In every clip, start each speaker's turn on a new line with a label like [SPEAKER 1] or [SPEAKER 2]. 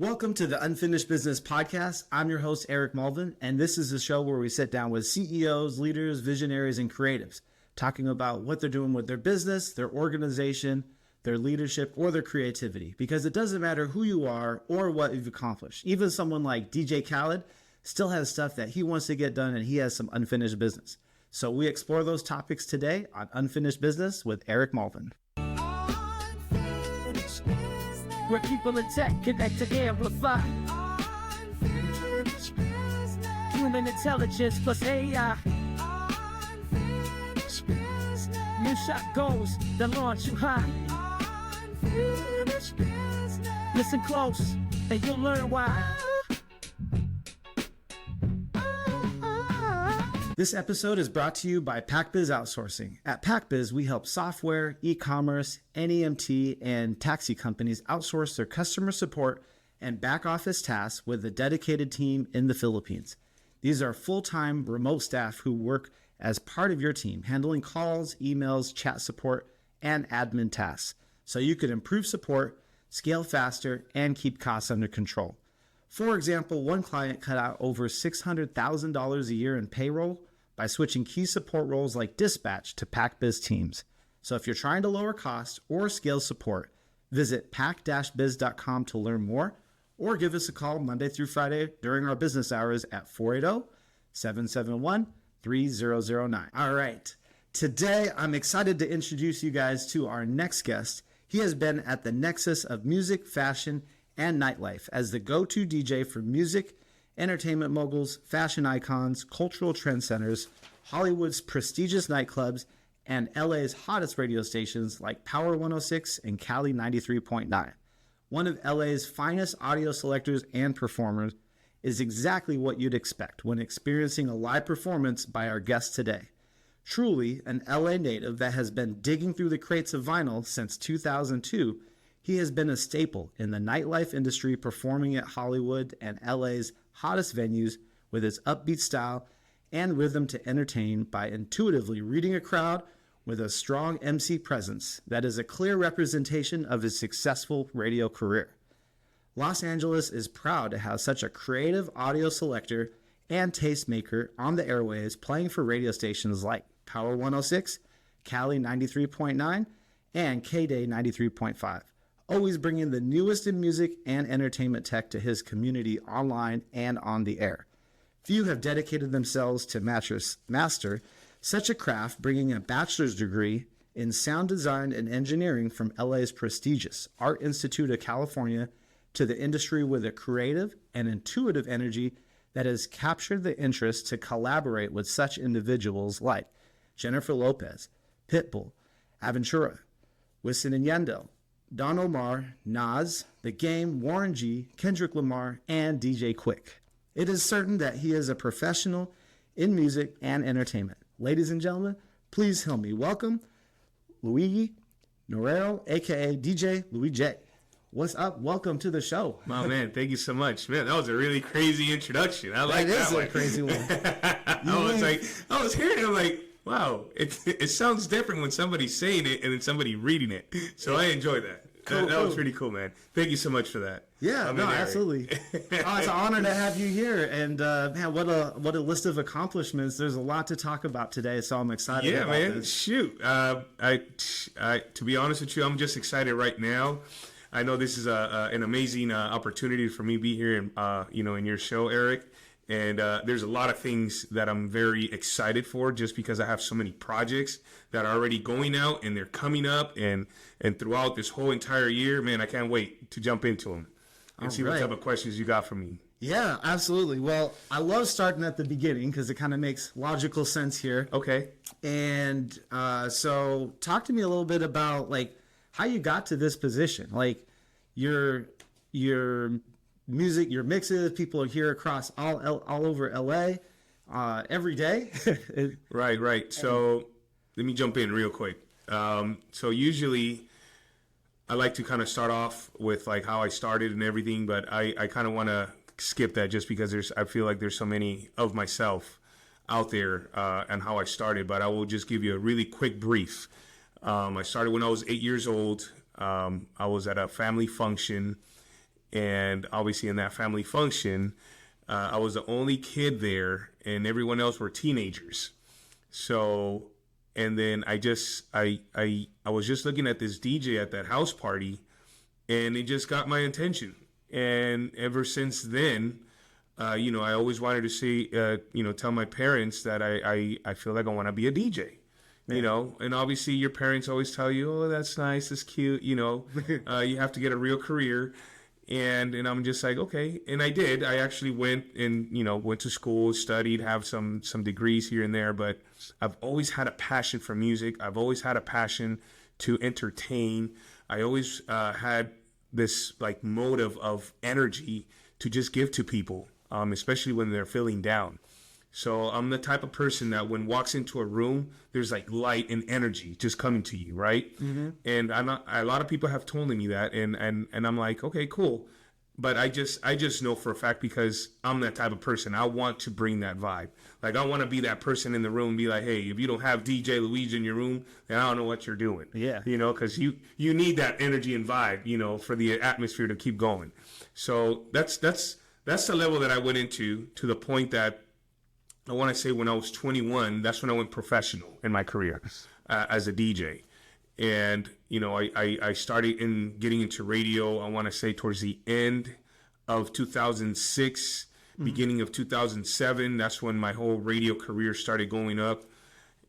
[SPEAKER 1] Welcome to the Unfinished Business Podcast. I'm your host, Eric Mulvin, and this is a show where we sit down with CEOs, leaders, visionaries, and creatives, talking about what they're doing with their business, their organization, their leadership, or their creativity. Because it doesn't matter who you are or what you've accomplished. Even someone like DJ Cali still has stuff that he wants to get done, and he has some unfinished business. So we explore those topics today on Unfinished Business with Eric Mulvin.
[SPEAKER 2] Where people in tech connect to amplify human intelligence plus AI. New shot goals that launch you high. Listen close and you'll learn why.
[SPEAKER 1] This episode is brought to you by PacBiz Outsourcing. At PacBiz, we help software, e-commerce, NEMT, and taxi companies outsource their customer support and back office tasks with a dedicated team in the Philippines. These are full-time remote staff who work as part of your team, handling calls, emails, chat support, and admin tasks, so you can improve support, scale faster, and keep costs under control. For example, one client cut out over $600,000 a year in payroll by switching key support roles like dispatch to PacBiz teams. So if you're trying to lower costs or scale support, visit pac-biz.com to learn more, or give us a call Monday through Friday during our business hours at 480-771-3009. All right, today I'm excited to introduce you guys to our next guest. He has been at the nexus of music, fashion, and nightlife as the go-to DJ for music, entertainment moguls, fashion icons, cultural trendsetters, Hollywood's prestigious nightclubs, and LA's hottest radio stations like Power 106 and Cali 93.9. One of LA's finest audio selectors and performers is exactly what you'd expect when experiencing a live performance by our guest today. Truly an LA native that has been digging through the crates of vinyl since 2002, he has been a staple in the nightlife industry, performing at Hollywood and LA's hottest venues with his upbeat style and rhythm to entertain by intuitively reading a crowd with a strong MC presence that is a clear representation of his successful radio career. Los Angeles is proud to have such a creative audio selector and tastemaker on the airwaves, playing for radio stations like Power 106, Cali 93.9, and K-Day 93.5. Always bringing the newest in music and entertainment tech to his community online and on the air. Few have dedicated themselves to master such a craft, bringing a bachelor's degree in sound design and engineering from LA's prestigious Art Institute of California to the industry with a creative and intuitive energy that has captured the interest to collaborate with such individuals like Jennifer Lopez, Pitbull, Aventura, Wisin and Yandel, Don Omar, Nas, The Game, Warren G, Kendrick Lamar, and DJ Quick. It is certain that he is a professional in music and entertainment. Ladies and gentlemen, please help me welcome Luigi Norero, aka DJ LuiJay. What's up? Welcome to the show.
[SPEAKER 3] Oh man, thank you so much. Man, that was a really crazy introduction. I like that.
[SPEAKER 1] That is a crazy one.
[SPEAKER 3] I was hearing it, I'm like, wow, it sounds different when somebody's saying it and then somebody reading it. So I enjoyed that. That was pretty cool, man. Thank you so much for that.
[SPEAKER 1] Yeah, no, absolutely. It's an honor to have you here, and man, what a list of accomplishments. There's a lot to talk about today, so I'm excited.
[SPEAKER 3] Yeah,
[SPEAKER 1] about
[SPEAKER 3] man.
[SPEAKER 1] this.
[SPEAKER 3] Shoot, I to be honest with you, I'm just excited right now. I know this is an amazing opportunity for me to be here, in your show, Eric. And there's a lot of things that I'm very excited for, just because I have so many projects that are already going out and they're coming up, and throughout this whole entire year, man, I can't wait to jump into them and see what type of questions you got for me.
[SPEAKER 1] Yeah, absolutely. Well, I love starting at the beginning because it kind of makes logical sense here.
[SPEAKER 3] Okay.
[SPEAKER 1] And so talk to me a little bit about like how you got to this position. Like your music, your mixes, people are here across all over LA every day.
[SPEAKER 3] Right. So let me jump in real quick. So usually I like to kind of start off with like how I started and everything, but I kind of want to skip that just because I feel like there's so many of myself out there and how I started, but I will just give you a really quick brief. I started when I was 8 years old. I was at a family function And obviously in that family function, I was the only kid there, and everyone else were teenagers. So, and then I was just looking at this DJ at that house party, and it just got my attention. And ever since then, I always wanted to say, tell my parents that I feel like I want to be a DJ. And obviously your parents always tell you, oh, that's nice, that's cute, you have to get a real career. And I'm just like, okay. And I did. I actually went to school, studied, have some degrees here and there. But I've always had a passion for music. I've always had a passion to entertain. I always had this like motive of energy to just give to people, especially when they're feeling down. So I'm the type of person that when walks into a room, there's like light and energy just coming to you, right? Mm-hmm. And a lot of people have told me that, and I'm like, okay, cool. But I just know for a fact, because I'm that type of person. I want to bring that vibe. Like, I want to be that person in the room and be like, hey, if you don't have DJ LuiJay in your room, then I don't know what you're doing.
[SPEAKER 1] Yeah.
[SPEAKER 3] Because you need that energy and vibe, for the atmosphere to keep going. So that's the level that I went into, to the point that I want to say when I was 21, that's when I went professional in my career as a DJ. And, I started getting into radio, I want to say towards the end of 2006, beginning of 2007. That's when my whole radio career started going up.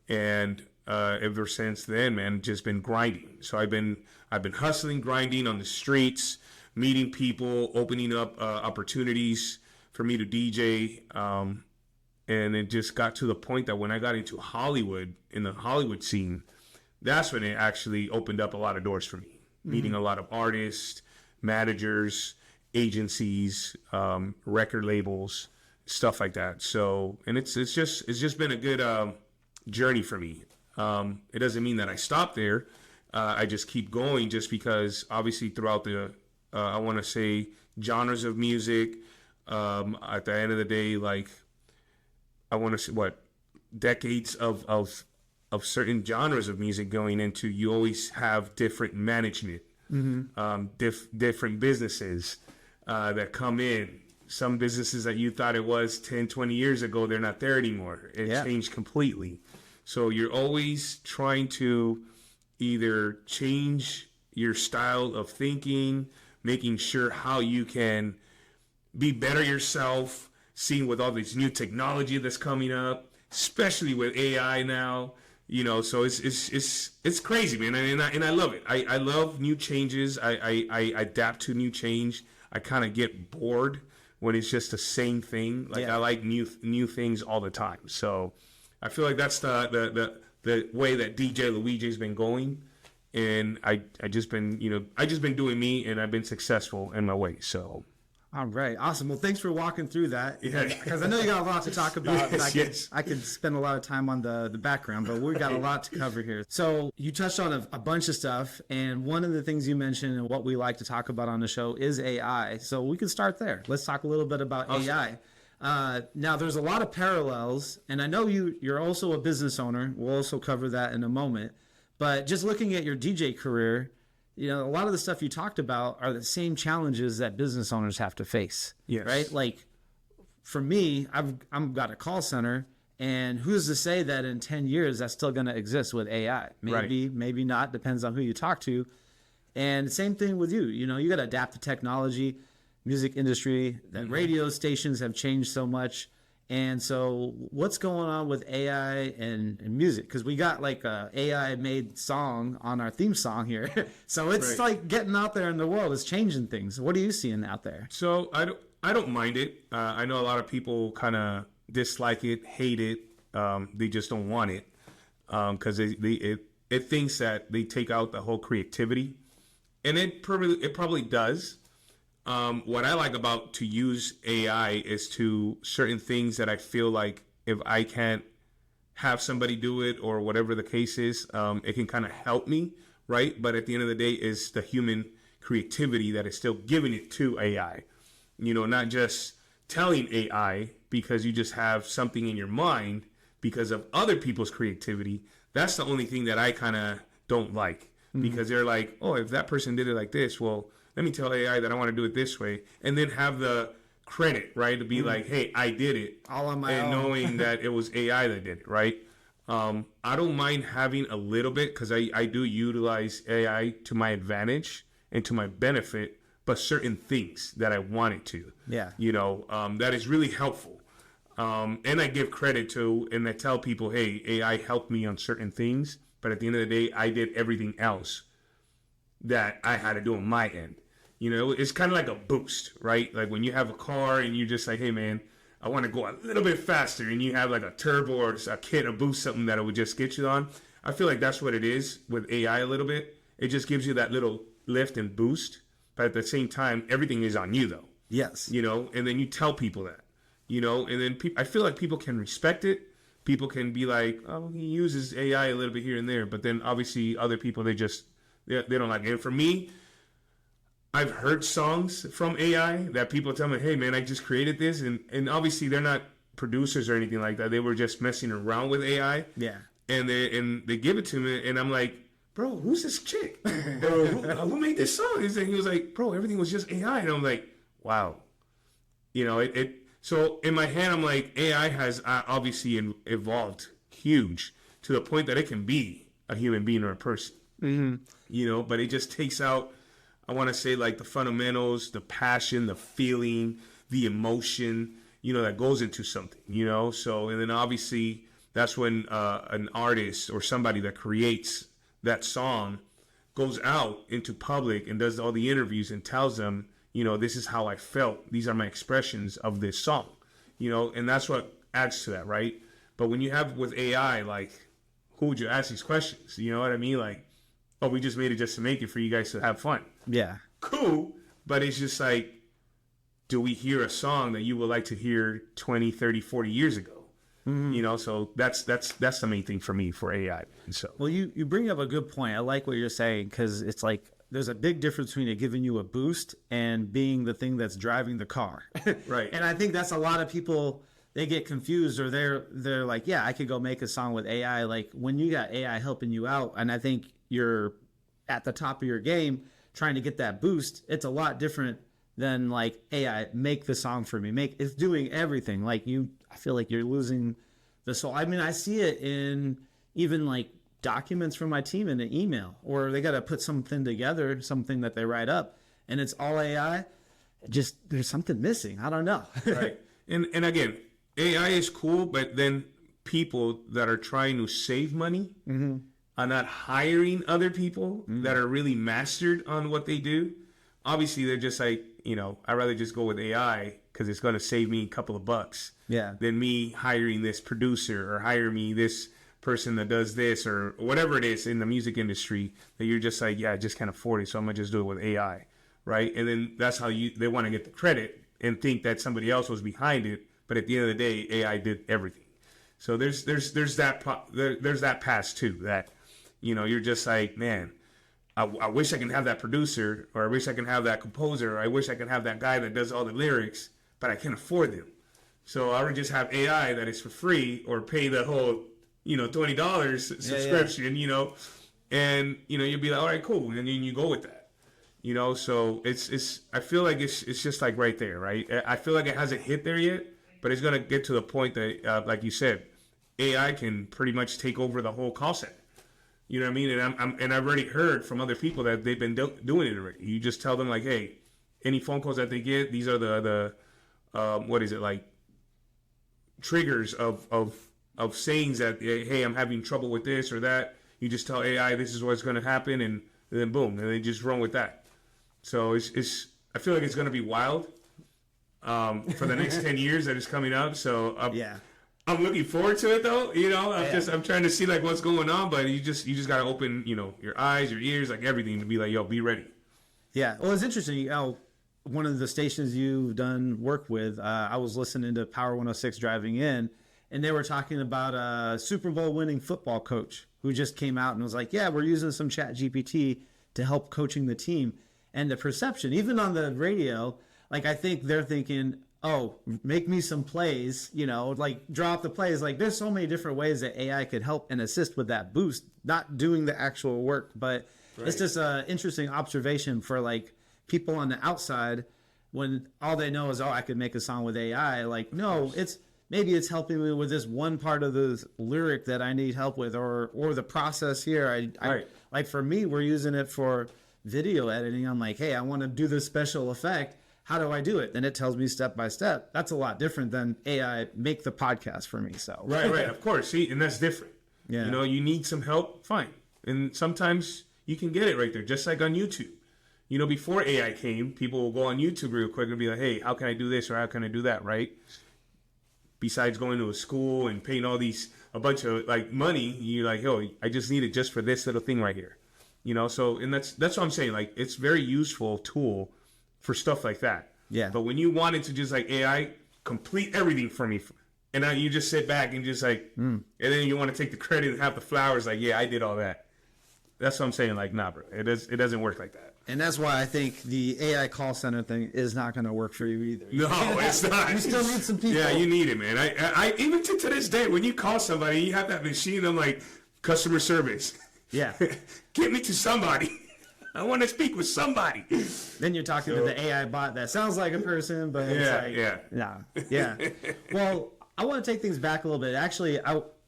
[SPEAKER 3] And ever since then, man, just been grinding. So I've been hustling, grinding on the streets, meeting people, opening up opportunities for me to DJ. And it just got to the point that when I got into Hollywood, in the Hollywood scene, that's when it actually opened up a lot of doors for me. Meeting a lot of artists, managers, agencies, record labels, stuff like that. So, and it's just been a good journey for me. It doesn't mean that I stop there. I just keep going, just because obviously throughout the I want to say genres of music, at the end of the day, like, I want to say decades of certain genres of music going into, you always have different management, different businesses that come in. Some businesses that you thought it was 10, 20 years ago, they're not there anymore. It changed completely. So you're always trying to either change your style of thinking, making sure how you can be better yourself, seeing with all this new technology that's coming up, especially with AI now, so it's crazy, man. And I love it. I love new changes. I adapt to new change. I kind of get bored when it's just the same thing. Like, I like new things all the time. So I feel like that's the way that DJ LuiJay's been going. And I just been doing me, and I've been successful in my way. So.
[SPEAKER 1] All right. Awesome. Well, thanks for walking through that.
[SPEAKER 3] Yeah.
[SPEAKER 1] Because I know you got a lot to talk about.
[SPEAKER 3] Yes,
[SPEAKER 1] I could spend a lot of time on the background, but we've got a lot to cover here. So you touched on a bunch of stuff, and one of the things you mentioned and what we like to talk about on the show is AI. So we can start there. Let's talk a little bit about AI. Now, there's a lot of parallels, and I know you're also a business owner. We'll also cover that in a moment. But just looking at your DJ career, a lot of the stuff you talked about are the same challenges that business owners have to face.
[SPEAKER 3] Yes.
[SPEAKER 1] Right? Like, for me, I've got a call center, and who's to say that in 10 years that's still going to exist with AI? Maybe, maybe not. Depends on who you talk to. And same thing with you. You got to adapt to technology, music industry. The radio stations have changed so much. And so what's going on with AI and music? Because we got like a AI-made song on our theme song here. So it's like getting out there in the world. It's changing things. What are you seeing out there?
[SPEAKER 3] So I don't mind it. I know a lot of people kind of dislike it, hate it. They just don't want it because it thinks that they take out the whole creativity. And it probably does. What I like about to use AI is to certain things that I feel like if I can't have somebody do it or whatever the case is, it can kind of help me, right? But at the end of the day, is the human creativity that is still giving it to AI. Not just telling AI because you just have something in your mind because of other people's creativity. That's the only thing that I kind of don't like because they're like, oh, if that person did it like this, well, let me tell AI that I want to do it this way, and then have the credit, right, to be like, hey, I did it,
[SPEAKER 1] all on my
[SPEAKER 3] and
[SPEAKER 1] own.
[SPEAKER 3] knowing that it was AI that did it, right? I don't mind having a little bit, because I do utilize AI to my advantage and to my benefit, but certain things that I want it to,
[SPEAKER 1] Yeah.
[SPEAKER 3] that is really helpful. And I give credit to, and I tell people, hey, AI helped me on certain things, but at the end of the day, I did everything else that I had to do on my end. It's kind of like a boost, right? Like when you have a car and you're just like, hey, man, I want to go a little bit faster, and you have like a turbo or a kit, a boost, something that it would just get you on. I feel like that's what it is with AI a little bit. It just gives you that little lift and boost, but at the same time, everything is on you, though.
[SPEAKER 1] Yes.
[SPEAKER 3] And then you tell people that, and then I feel like people can respect it. People can be like, oh, he uses AI a little bit here and there, but then obviously other people, they don't like it. And for me, I've heard songs from AI that people tell me, hey, man, I just created this. And obviously they're not producers or anything like that. They were just messing around with AI.
[SPEAKER 1] Yeah.
[SPEAKER 3] And they give it to me, and I'm like, bro, who's this chick? Who made this song? And he was like, bro, everything was just AI. And I'm like, wow. So in my head, I'm like, AI has obviously evolved huge to the point that it can be a human being or a person. Mm-hmm. But it just takes out, I want to say, like the fundamentals, the passion, the feeling, the emotion, that goes into something, So, and then obviously that's when an artist or somebody that creates that song goes out into public and does all the interviews and tells them, this is how I felt. These are my expressions of this song, and that's what adds to that, right? But when you have with AI, like, who would you ask these questions? You know what I mean? Like, oh, we just made it just to make it for you guys to have fun.
[SPEAKER 1] Yeah.
[SPEAKER 3] Cool. But it's just like, do we hear a song that you would like to hear 20, 30, 40 years ago? Mm-hmm. So that's the main thing for me for AI. So,
[SPEAKER 1] well, you bring up a good point. I like what you're saying, because it's like there's a big difference between it giving you a boost and being the thing that's driving the car.
[SPEAKER 3] Right.
[SPEAKER 1] And I think that's a lot of people, they get confused, or they're like, yeah, I could go make a song with AI. Like when you got AI helping you out, and I think you're at the top of your game trying to get that boost, it's a lot different than like AI make the song for me. It's doing everything. Like I feel like you're losing the soul. I mean, I see it in even like documents from my team in an email, or they got to put something together, something that they write up, and it's all AI. Just there's something missing. I don't know.
[SPEAKER 3] Right. And again, AI is cool, but then people that are trying to save money are not hiring other people that are really mastered on what they do. Obviously, they're just like, I'd rather just go with AI because it's going to save me a couple of bucks than me hiring this producer or hire me this person that does this or whatever it is in the music industry that you're just like, yeah, I just can't afford it, so I'm going to just do it with AI, right? And then that's how they want to get the credit and think that somebody else was behind it, but at the end of the day, AI did everything. So there's that pass too, that, you're just like, man, I wish I can have that producer, or I wish I can have that composer, or I wish I could have that guy that does all the lyrics, but I can't afford them. So I would just have AI that is for free, or pay the whole, $20 subscription, and, you'll be like, all right, cool. And then you go with that, so it's, I feel like it's just like right there, right? I feel like it hasn't hit there yet, but it's going to get to the point that, like you said, AI can pretty much take over the whole call center. You know what I mean? And I've already heard from other people that they've been doing it already. You just tell them like, hey, any phone calls that they get, these are the what is it, like triggers of sayings that, hey, I'm having trouble with this or that. You just tell AI this is what's going to happen, and then boom, and they just run with that. So it's I feel like it's going to be wild for the next 10 years that is coming up. So I'm looking forward to it though. I'm trying to see like what's going on, but you just got to open, your eyes, your ears, like everything to be like, yo, be ready. Yeah.
[SPEAKER 1] Well, it's interesting. One of the stations you've done work with, I was listening to Power 106 driving in, and they were talking about a Super Bowl winning football coach who just came out and was like, yeah, we're using some Chat GPT to help coaching the team. And the perception, even on the radio, like I think they're thinking, oh, make me some plays, like draw up the plays. Like there's so many different ways that AI could help and assist with that boost, not doing the actual work. But It's just an interesting observation for like people on the outside, when all they know is, oh, I could make a song with AI. Like, no, maybe it's helping me with this one part of the lyric that I need help with, or the process here.
[SPEAKER 3] Right.
[SPEAKER 1] Like for me, we're using it for video editing. I'm like, hey, I want to do this special effect. How do I do it? Then it tells me step by step. That's a lot different than AI make the podcast for me. So
[SPEAKER 3] right, of course. See, and that's different.
[SPEAKER 1] Yeah.
[SPEAKER 3] You know, you need some help, fine. And sometimes you can get it right there, just like on YouTube. You know, before AI came, people will go on YouTube real quick and be like, hey, how can I do this or how can I do that, right? Besides going to a school and paying a bunch of like money, you're like, oh, I just need it just for this little thing right here. You know, so, and that's what I'm saying. Like, it's very useful tool for stuff like that.
[SPEAKER 1] Yeah.
[SPEAKER 3] But when you wanted to just like AI complete everything for me, and now you just sit back and just like, and then you want to take the credit and have the flowers, like, yeah, I did all that. That's what I'm saying. Like, nah, bro, it doesn't work like that.
[SPEAKER 1] And that's why I think the AI call center thing is not going to work for you either.
[SPEAKER 3] No, it's not.
[SPEAKER 1] You still need some people.
[SPEAKER 3] Yeah, you need it, man. I even to this day, when you call somebody, you have that machine. I'm like, customer service.
[SPEAKER 1] Yeah.
[SPEAKER 3] Get me to somebody. I want to speak with somebody.
[SPEAKER 1] Then you're talking to the AI bot that sounds like a person, but it's nah. Yeah. Well, I want to take things back a little bit. Actually,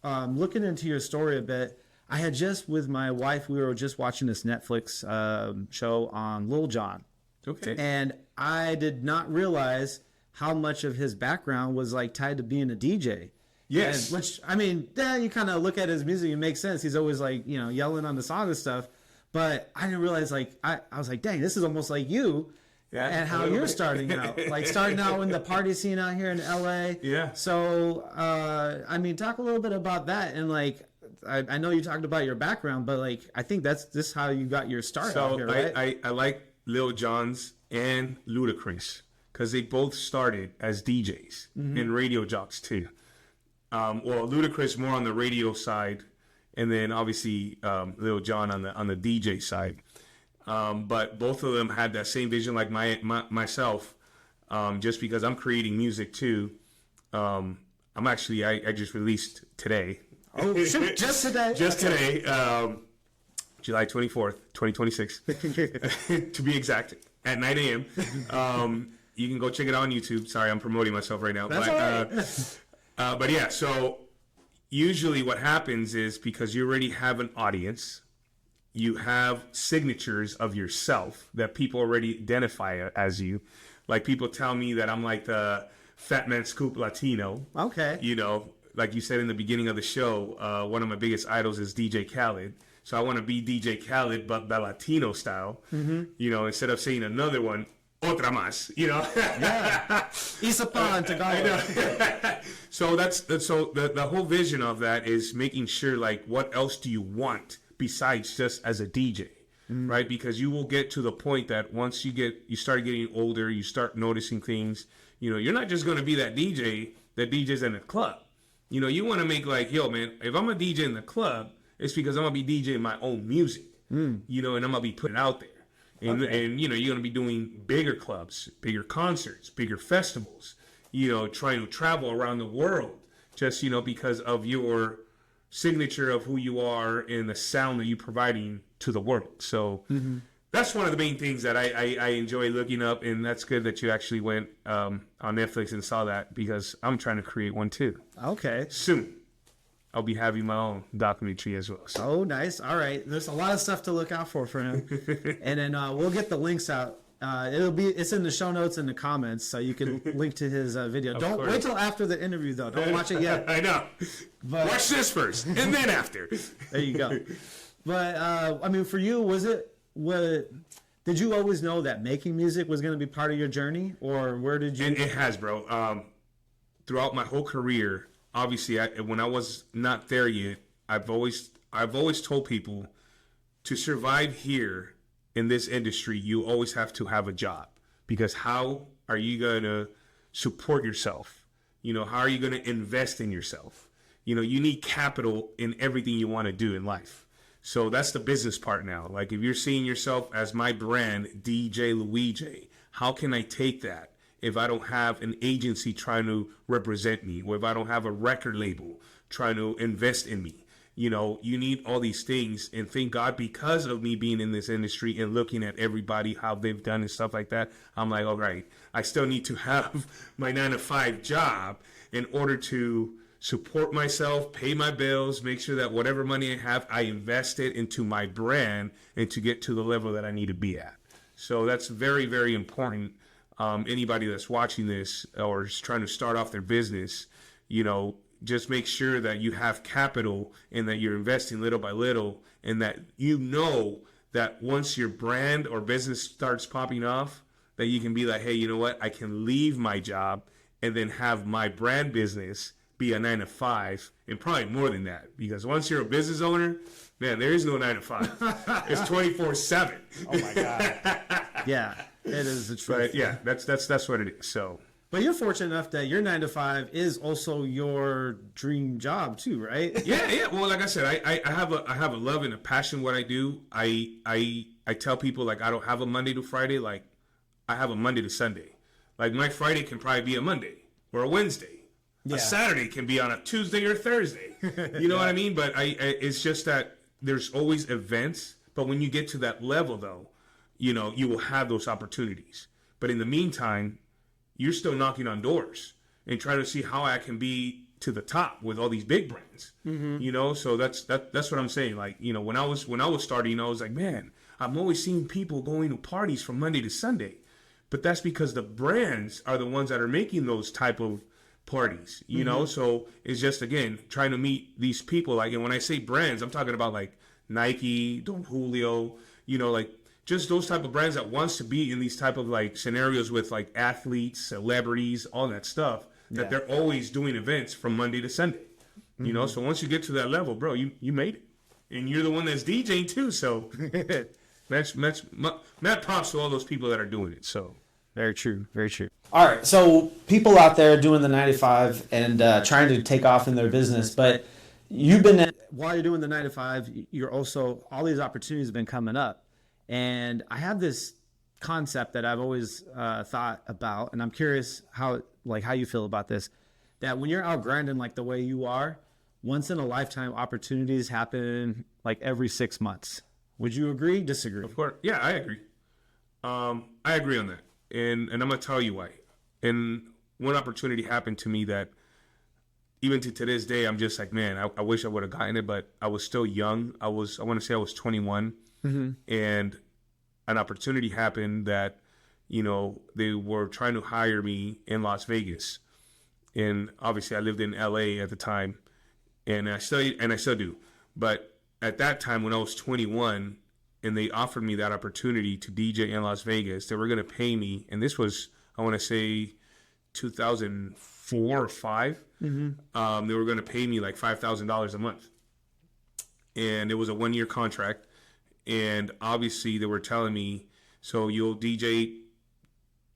[SPEAKER 1] looking into your story a bit, I had just, with my wife, we were just watching this Netflix show on Lil Jon.
[SPEAKER 3] Okay.
[SPEAKER 1] And I did not realize how much of his background was like tied to being a DJ.
[SPEAKER 3] Yes.
[SPEAKER 1] And, which, I mean, you kind of look at his music, it makes sense. He's always like, you know, yelling on the song and stuff. But I didn't realize, like, I was like, dang, this is almost like you.
[SPEAKER 3] Yeah,
[SPEAKER 1] and how you're starting out. Like, starting out in the party scene out here in LA.
[SPEAKER 3] Yeah.
[SPEAKER 1] So, I mean, talk a little bit about that. And, like, I know you talked about your background, but, like, I think this how you got your start out here, right?
[SPEAKER 3] I like Lil Jon's and Ludacris because they both started as DJs and radio jocks, too. Well, Ludacris more on the radio side, and then obviously Lil Jon on the DJ side. But both of them had that same vision, like myself. Just because I'm creating music too. I just released today.
[SPEAKER 1] Oh, shoot, just today?
[SPEAKER 3] Just today, July 24th, 2026, to be exact, at 9 a.m. You can go check it out on YouTube. Sorry, I'm promoting myself right now.
[SPEAKER 1] That's all right.
[SPEAKER 3] But yeah, so usually what happens is because you already have an audience, you have signatures of yourself that people already identify as you. Like people tell me that I'm like the Fat Man Scoop Latino.
[SPEAKER 1] Okay.
[SPEAKER 3] You know, like you said in the beginning of the show, one of my biggest idols is DJ Khaled. So I want to be DJ Khaled, but the Latino style. Mm-hmm. You know, instead of saying another one, otra más, you know?
[SPEAKER 1] Yeah. Isa pa and Tagalog.
[SPEAKER 3] So the whole vision of that is making sure, like, what else do you want besides just as a DJ, right? Because you will get to the point that once you start getting older, you start noticing things, you know, you're not just going to be that DJ that DJs in a club. You know, you want to make like, yo, man, if I'm a DJ in the club, it's because I'm going to be DJing my own music, you know, and I'm going to be putting it out there. And you know, you're going to be doing bigger clubs, bigger concerts, bigger festivals, you know, trying to travel around the world just, you know, because of your signature of who you are and the sound that you're providing to the world. So that's one of the main things that I enjoy looking up. And that's good that you actually went on Netflix and saw that because I'm trying to create one too.
[SPEAKER 1] Okay.
[SPEAKER 3] Soon. I'll be having my own documentary as well. So.
[SPEAKER 1] Oh, nice. All right. There's a lot of stuff to look out for him. And then we'll get the links out. It's in the show notes and the comments, so you can link to his video. Don't wait till after the interview, though. Don't watch it yet.
[SPEAKER 3] I know. But, watch this first, and then after.
[SPEAKER 1] There you go. But I mean, for you, did you always know that making music was going to be part of your journey, or where did you?
[SPEAKER 3] And it has, bro. Throughout my whole career. Obviously, when I was not there yet, I've always told people to survive here in this industry, you always have to have a job, because how are you going to support yourself? You know, how are you going to invest in yourself? You know, you need capital in everything you want to do in life. So that's the business part now. Like if you're seeing yourself as my brand, DJ LuiJay, how can I take that? If I don't have an agency trying to represent me, or if I don't have a record label trying to invest in me, You know, you need all these things, and thank God, because of me being in this industry and looking at everybody, how they've done and stuff like that, I'm like, all right, I still need to have my 9-to-5 job in order to support myself, pay my bills, make sure that whatever money I have, I invest it into my brand and to get to the level that I need to be at. So that's very, very important. Anybody that's watching this or is trying to start off their business, you know, just make sure that you have capital and that you're investing little by little, and that you know that once your brand or business starts popping off, that you can be like, hey, you know what? I can leave my job and then have my brand business be a 9-to-5, and probably more than that. Because once you're a business owner, man, there is no 9-to-5. It's 24/7.
[SPEAKER 1] Oh my God. Yeah, it is the truth.
[SPEAKER 3] But yeah, that's what it is. So.
[SPEAKER 1] But you're fortunate enough that your 9-to-5 is also your dream job too, right?
[SPEAKER 3] Yeah. Well, like I said, I have a love and a passion what I do. I tell people, like, I don't have a Monday to Friday. Like, I have a Monday to Sunday. Like, my Friday can probably be a Monday or a Wednesday. Yeah. A Saturday can be on a Tuesday or Thursday. You know what I mean? But it's just that there's always events. But when you get to that level, though, you know, you will have those opportunities. But in the meantime, you're still knocking on doors and trying to see how I can be to the top with all these big brands. Mm-hmm. You know, so that's what I'm saying. Like, you know, when I was starting, I was like, man, I'm always seeing people going to parties from Monday to Sunday. But that's because the brands are the ones that are making those type of parties, you know? So it's just, again, trying to meet these people. Like, and when I say brands, I'm talking about like Nike, Don Julio, you know, like just those type of brands that wants to be in these type of like scenarios with like athletes, celebrities, all that stuff, that they're always doing events from Monday to Sunday, you know? So once you get to that level, bro, you made it. And you're the one that's DJing too. So mad props to all those people that are doing it. So.
[SPEAKER 1] Very true. Very true. All right. So people out there doing the 9-to-5 and trying to take off in their business, but you've been, while you're doing the 9-to-5, you're also, all these opportunities have been coming up. And I have this concept that I've always thought about, and I'm curious how you feel about this, that when you're out grinding like the way you are, once in a lifetime opportunities happen like every 6 months. Would you agree? Disagree?
[SPEAKER 3] Of course. Yeah, I agree. I agree on that. And I'm going to tell you why. And one opportunity happened to me that even to this day, I'm just like, man, I wish I would have gotten it, but I was still young. I want to say I was 21. Mm-hmm. And an opportunity happened that, you know, they were trying to hire me in Las Vegas. And obviously I lived in LA at the time, and I still do. But at that time, when I was 21, and they offered me that opportunity to DJ in Las Vegas, they were going to pay me, and this was, I want to say, 2004 or 5. Mm-hmm. They were going to pay me like $5,000 a month, and it was a 1-year contract. And obviously, they were telling me, so you'll DJ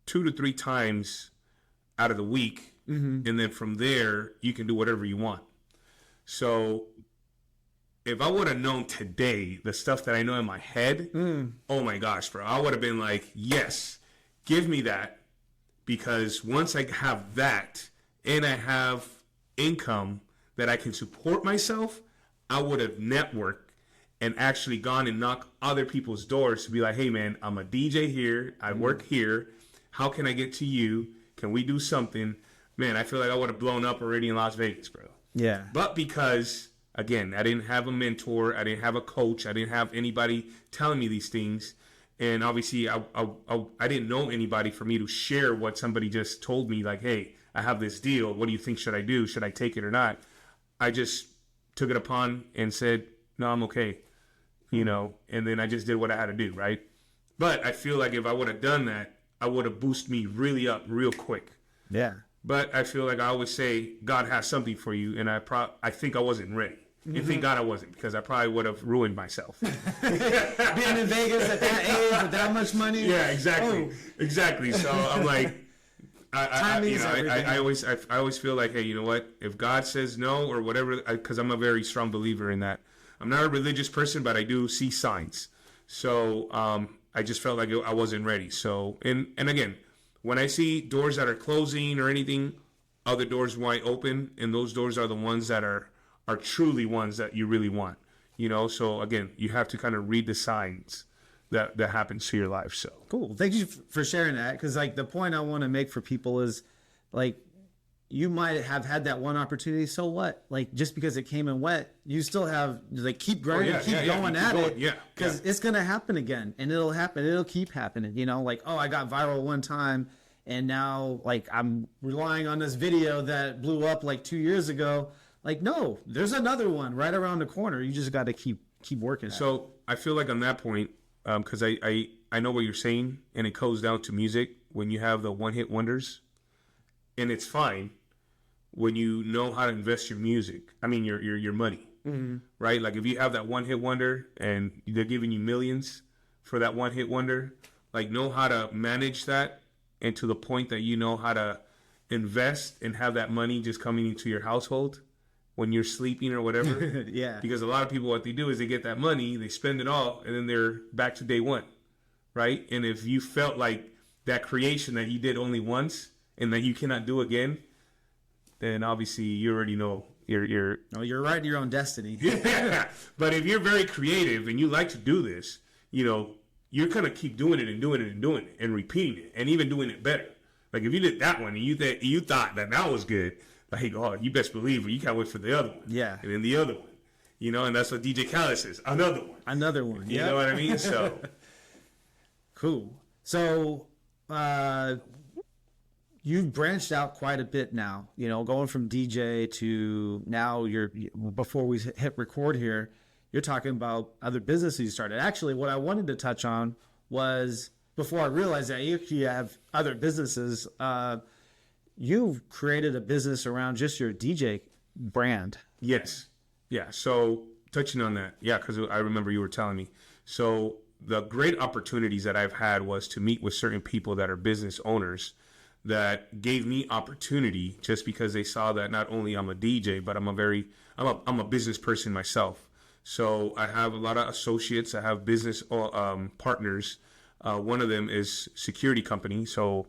[SPEAKER 3] 2 to 3 times out of the week, mm-hmm. and then from there you can do whatever you want. So if I would have known today the stuff that I know in my head, oh my gosh, bro, I would have been like, yes, give me that. Because once I have that and I have income that I can support myself, I would have networked and actually gone and knocked other people's doors to be like, hey, man, I'm a DJ here. I work here. How can I get to you? Can we do something? Man, I feel like I would have blown up already in Las Vegas, bro. Yeah. But because, again, I didn't have a mentor, I didn't have a coach, I didn't have anybody telling me these things, and obviously I didn't know anybody for me to share what somebody just told me, like, hey, I have this deal, what do you think should I do? Should I take it or not? I just took it upon and said, no, I'm okay, you know, and then I just did what I had to do, right? But I feel like if I would have done that, I would have boosted me really up real quick. Yeah. But I feel like I always say, God has something for you, and I think I wasn't ready. Mm-hmm. And thank God I wasn't, because I probably would have ruined myself.
[SPEAKER 1] Being in Vegas at that age with that much money.
[SPEAKER 3] Yeah, exactly. Oh. Exactly. So I'm like, I always feel like, hey, you know what? If God says no or whatever, because I'm a very strong believer in that. I'm not a religious person, but I do see signs. So I just felt like I wasn't ready. So, and again, when I see doors that are closing or anything, other doors might open, and those doors are the ones that are are truly ones that you really want. So again, you have to kind of read the signs that happens to your life. So
[SPEAKER 1] Cool. Thank you for sharing that. Because like the point I want to make for people is like, you might have had that one opportunity. So what? Like, just because it came in wet, you still have like keep grinding, keep going at it.
[SPEAKER 3] Yeah.
[SPEAKER 1] Because it's gonna happen again, and it'll happen. It'll keep happening. Like, oh, I got viral one time, and now like I'm relying on this video that blew up like 2 years ago. Like, no, there's another one right around the corner. You just got to keep working.
[SPEAKER 3] So I feel like on that point, because I know what you're saying, and it goes down to music. When you have the one hit wonders, and it's fine. When you know how to invest your music, your money, right? Like if you have that one hit wonder and they're giving you millions for that one hit wonder, like know how to manage that, and to the point that you know how to invest and have that money just coming into your household when you're sleeping or whatever.
[SPEAKER 1] Yeah.
[SPEAKER 3] Because a lot of people, what they do is they get that money, they spend it all, and then they're back to day one, right? And if you felt like that creation that you did only once and that you cannot do again, then obviously you already know you're
[SPEAKER 1] you're writing your own destiny.
[SPEAKER 3] Yeah. But if you're very creative and you like to do this, you're gonna keep doing it and doing it and doing it and repeating it and even doing it better. Like if you did that one and you thought that was good, like, oh, you best believe it, you can't wait for the other one.
[SPEAKER 1] Yeah.
[SPEAKER 3] And then the other one. And that's what DJ Cali says. Another one. You know what I mean? So
[SPEAKER 1] cool. So you've branched out quite a bit now, going from DJ to now before we hit record here, you're talking about other businesses you started. Actually, what I wanted to touch on was, before I realized that you have other businesses, you've created a business around just your DJ brand.
[SPEAKER 3] Yes. Yeah. So touching on that. Yeah. Cause I remember you were telling me. So the great opportunities that I've had was to meet with certain people that are business owners that gave me opportunity just because they saw that not only I'm a DJ, but I'm a business person myself. So I have a lot of associates. I have business partners. One of them is security company. So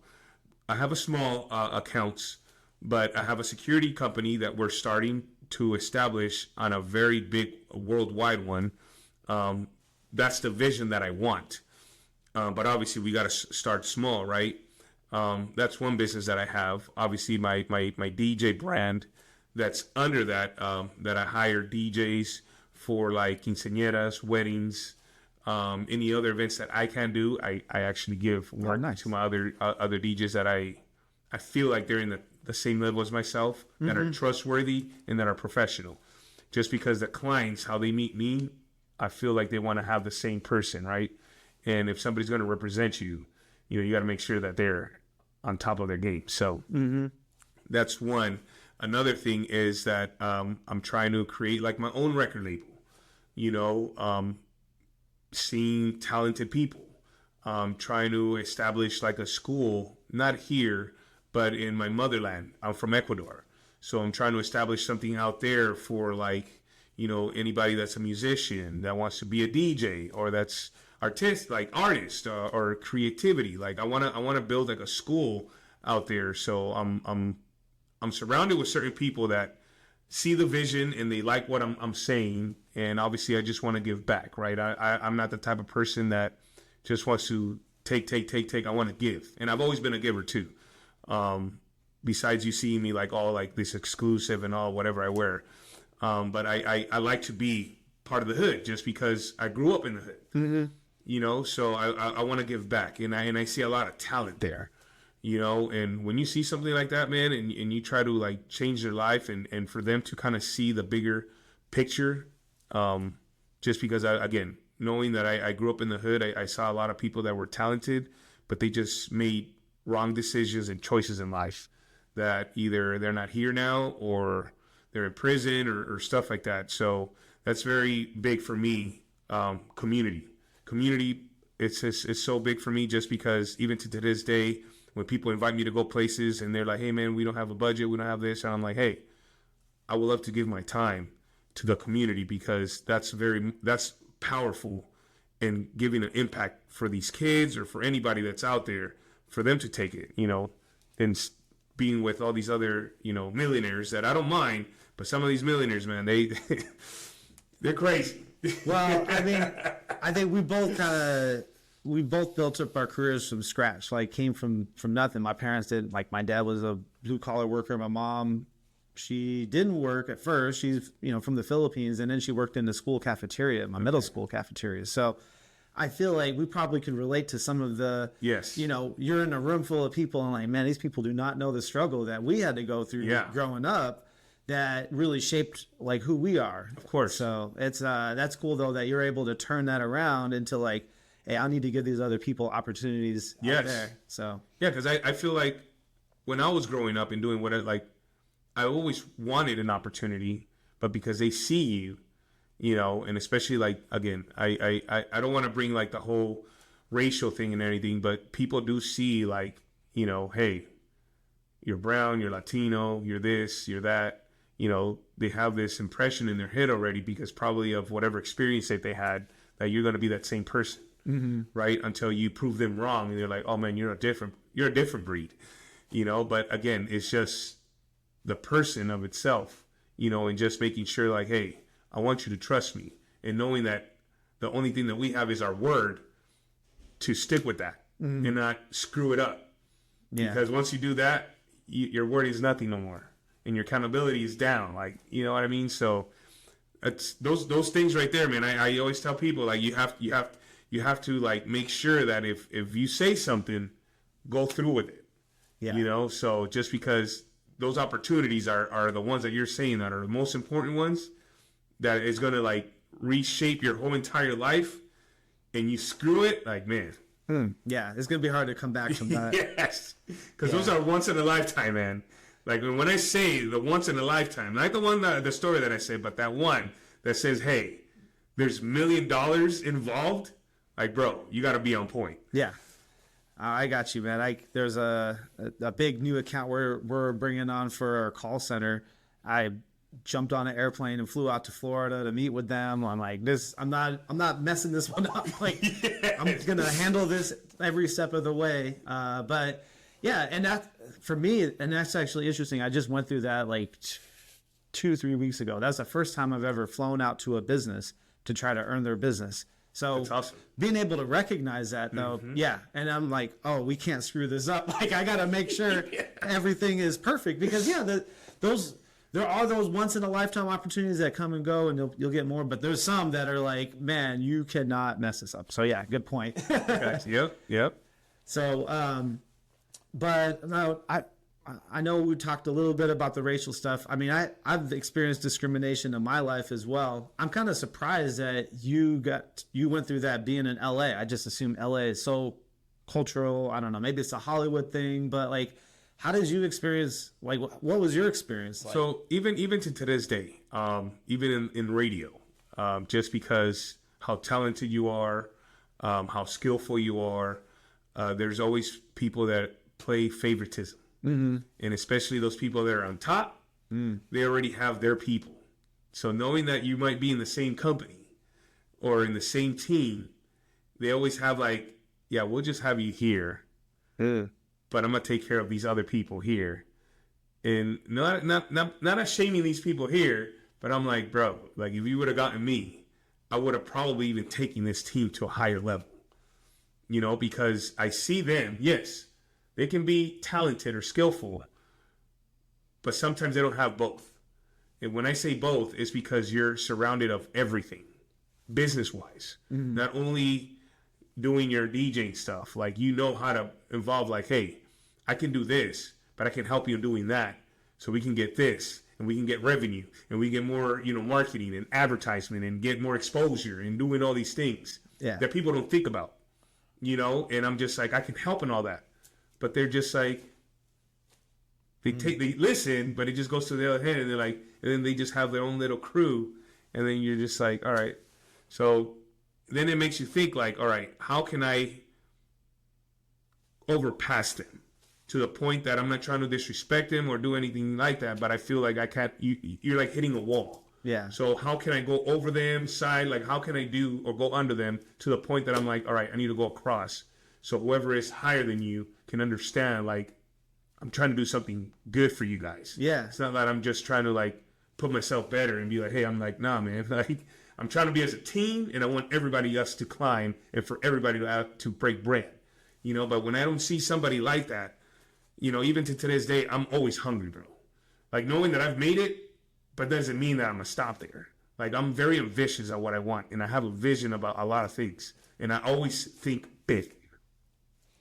[SPEAKER 3] I have a small accounts, but I have a security company that we're starting to establish on a very big worldwide one. That's the vision that I want. But obviously we got to start small, right? That's one business that I have. Obviously, my DJ brand that's under that, that I hire DJs for, like quinceañeras, weddings, any other events that I can do. I actually give work to my other DJs that I feel like they're in the same level as myself, that are trustworthy and that are professional. Just because the clients, how they meet me, I feel like they want to have the same person, right? And if somebody's going to represent you, you got to make sure that they're on top of their game. So that's one. Another thing is that I'm trying to create like my own record label, seeing talented people, trying to establish like a school, not here, but in my motherland. I'm from Ecuador. So I'm trying to establish something out there for like, anybody that's a musician that wants to be a DJ or that's artist or creativity. Like I want to build like a school out there. So I'm surrounded with certain people that see the vision and they like what I'm saying. And obviously I just want to give back, right? I'm not the type of person that just wants to take. I want to give. And I've always been a giver too. Besides you seeing me like all like this exclusive and all whatever I wear. But I like to be part of the hood just because I grew up in the hood. So I want to give back, and I see a lot of talent there, and when you see something like that, man, and you try to like change their life and for them to kind of see the bigger picture, just because again, knowing that I grew up in the hood, I saw a lot of people that were talented, but they just made wrong decisions and choices in life that either they're not here now or they're in prison or stuff like that. So that's very big for me. Community, it's so big for me just because even to this day, when people invite me to go places and they're like, hey man, we don't have a budget, we don't have this. And I'm like, hey, I would love to give my time to the community because that's powerful in giving an impact for these kids or for anybody that's out there, for them to take it, and being with all these other, millionaires that I don't mind, but some of these millionaires, man, they're crazy.
[SPEAKER 1] Well, I mean, I think we both built up our careers from scratch. Like, came from nothing. My parents did. Like, my dad was a blue collar worker. My mom, she didn't work at first. She's from the Philippines, and then she worked in the school cafeteria, my middle school cafeteria. So I feel like we probably could relate to some of the,
[SPEAKER 3] yes,
[SPEAKER 1] you're in a room full of people and like, man, these people do not know the struggle that we had to go through growing up that really shaped like who we are.
[SPEAKER 3] Of course.
[SPEAKER 1] So it's, that's cool though, that you're able to turn that around into like, hey, I need to give these other people opportunities out there. So,
[SPEAKER 3] yeah. Cause I feel like when I was growing up and doing what I always wanted an opportunity, but because they see you, and especially like, again, I don't want to bring like the whole racial thing and everything, but people do see like, hey, you're brown, you're Latino, you're this, you're that, they have this impression in their head already because probably of whatever experience that they had that you're going to be that same person, right? Until you prove them wrong and they're like, oh man, you're a different breed, but again, it's just the person of itself, and just making sure like, hey, I want you to trust me, and knowing that the only thing that we have is our word, to stick with that and not screw it up. Yeah. Because once you do that, your word is nothing no more, and your accountability is down. Like, you know what I mean? So it's those things right there, man. I always tell people like you have to like make sure that if you say something, go through with it. Yeah. So just because those opportunities are the ones that you're saying that are the most important ones, that is going to like reshape your whole entire life, and you screw it, like, man.
[SPEAKER 1] Yeah, it's going to be hard to come back from that.
[SPEAKER 3] Yes, because those are once in a lifetime, man. Like when I say the once in a lifetime, not the story that I say, but that one that says, hey, there's $1 million involved. Like, bro, you got to be on point.
[SPEAKER 1] Yeah. I got you, man. There's a big new account we're bringing on for our call center. I jumped on an airplane and flew out to Florida to meet with them. I'm like, I'm not messing this one up. Like, I'm gonna handle this every step of the way. But yeah, and that for me, and that's actually interesting. I just went through that like 2-3 weeks ago. That's the first time I've ever flown out to a business to try to earn their business. So
[SPEAKER 3] that's awesome.
[SPEAKER 1] Being able to recognize that though, yeah. And I'm like, oh, we can't screw this up. Like, I got to make sure everything is perfect because there are those once in a lifetime opportunities that come and go, and you'll get more. But there's some that are like, man, you cannot mess this up. So yeah, good point.
[SPEAKER 3] Okay. Yep.
[SPEAKER 1] So, but no, I know we talked a little bit about the racial stuff. I mean, I've experienced discrimination in my life as well. I'm kind of surprised that you went through that being in LA. I just assume LA is so cultural. I don't know. Maybe it's a Hollywood thing, but like, how did you experience, like, what was your experience like?
[SPEAKER 3] So even to this day, even in radio, just because how talented you are, how skillful you are, there's always people that play favoritism. And especially those people that are on top, they already have their people. So knowing that you might be in the same company or in the same team, they always have like, yeah, we'll just have you here, but I'm gonna take care of these other people here, and not shaming these people here, but I'm like, bro, like if you would have gotten me, I would have probably even taken this team to a higher level, because I see them, yes. They can be talented or skillful, but sometimes they don't have both. And when I say both, it's because you're surrounded of everything, business-wise. Not only doing your DJing stuff, like how to involve, like, hey, I can do this, but I can help you in doing that, so we can get this, and we can get revenue, and we get more, marketing and advertisement, and get more exposure, and doing all these things that people don't think about, And I'm just like, I can help in all that. But they're just like, they listen, but it just goes to the other hand, and they're like, and then they just have their own little crew, and then you're just like, all right. So then it makes you think like, all right, how can I overpass them to the point that I'm not trying to disrespect them or do anything like that, but I feel like I can't. You're like hitting a wall. Yeah. So how can I go over them, side? Like, how can I do or go under them to the point that I'm like, all right, I need to go across. So whoever is higher than you can understand, like, I'm trying to do something good for you guys.
[SPEAKER 1] Yeah.
[SPEAKER 3] It's not that I'm just trying to like put myself better and be like, hey, I'm like, nah, man. Like, I'm trying to be as a team, and I want everybody else to climb and for everybody to have to break bread, you know. But when I don't see somebody like that, you know, even to today's day, I'm always hungry, bro. Like, knowing that I've made it, but doesn't mean that I'm gonna stop there. Like, I'm very ambitious at what I want, and I have a vision about a lot of things, and I always think big,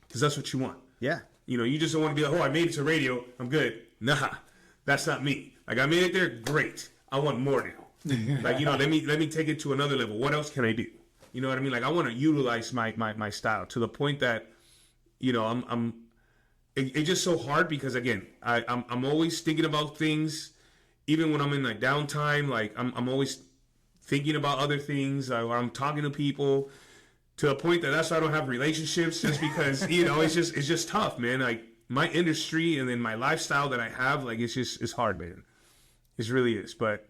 [SPEAKER 3] because that's what you want.
[SPEAKER 1] Yeah.
[SPEAKER 3] You know, you just don't want to be like, oh, I made it to radio, I'm good. Nah, that's not me. Like, I made it there, great. I want more now. Like, you know, let me take it to another level. What else can I do? You know what I mean? Like, I want to utilize my style to the point that, you know, it's just so hard because, again, I'm always thinking about things, even when I'm in like downtime. Like, I'm always thinking about other things, or I'm talking to people, to the point that that's why I don't have relationships, just because, you know, it's just tough, man. Like, my industry and then my lifestyle that I have, like, it's hard, man. It really is. But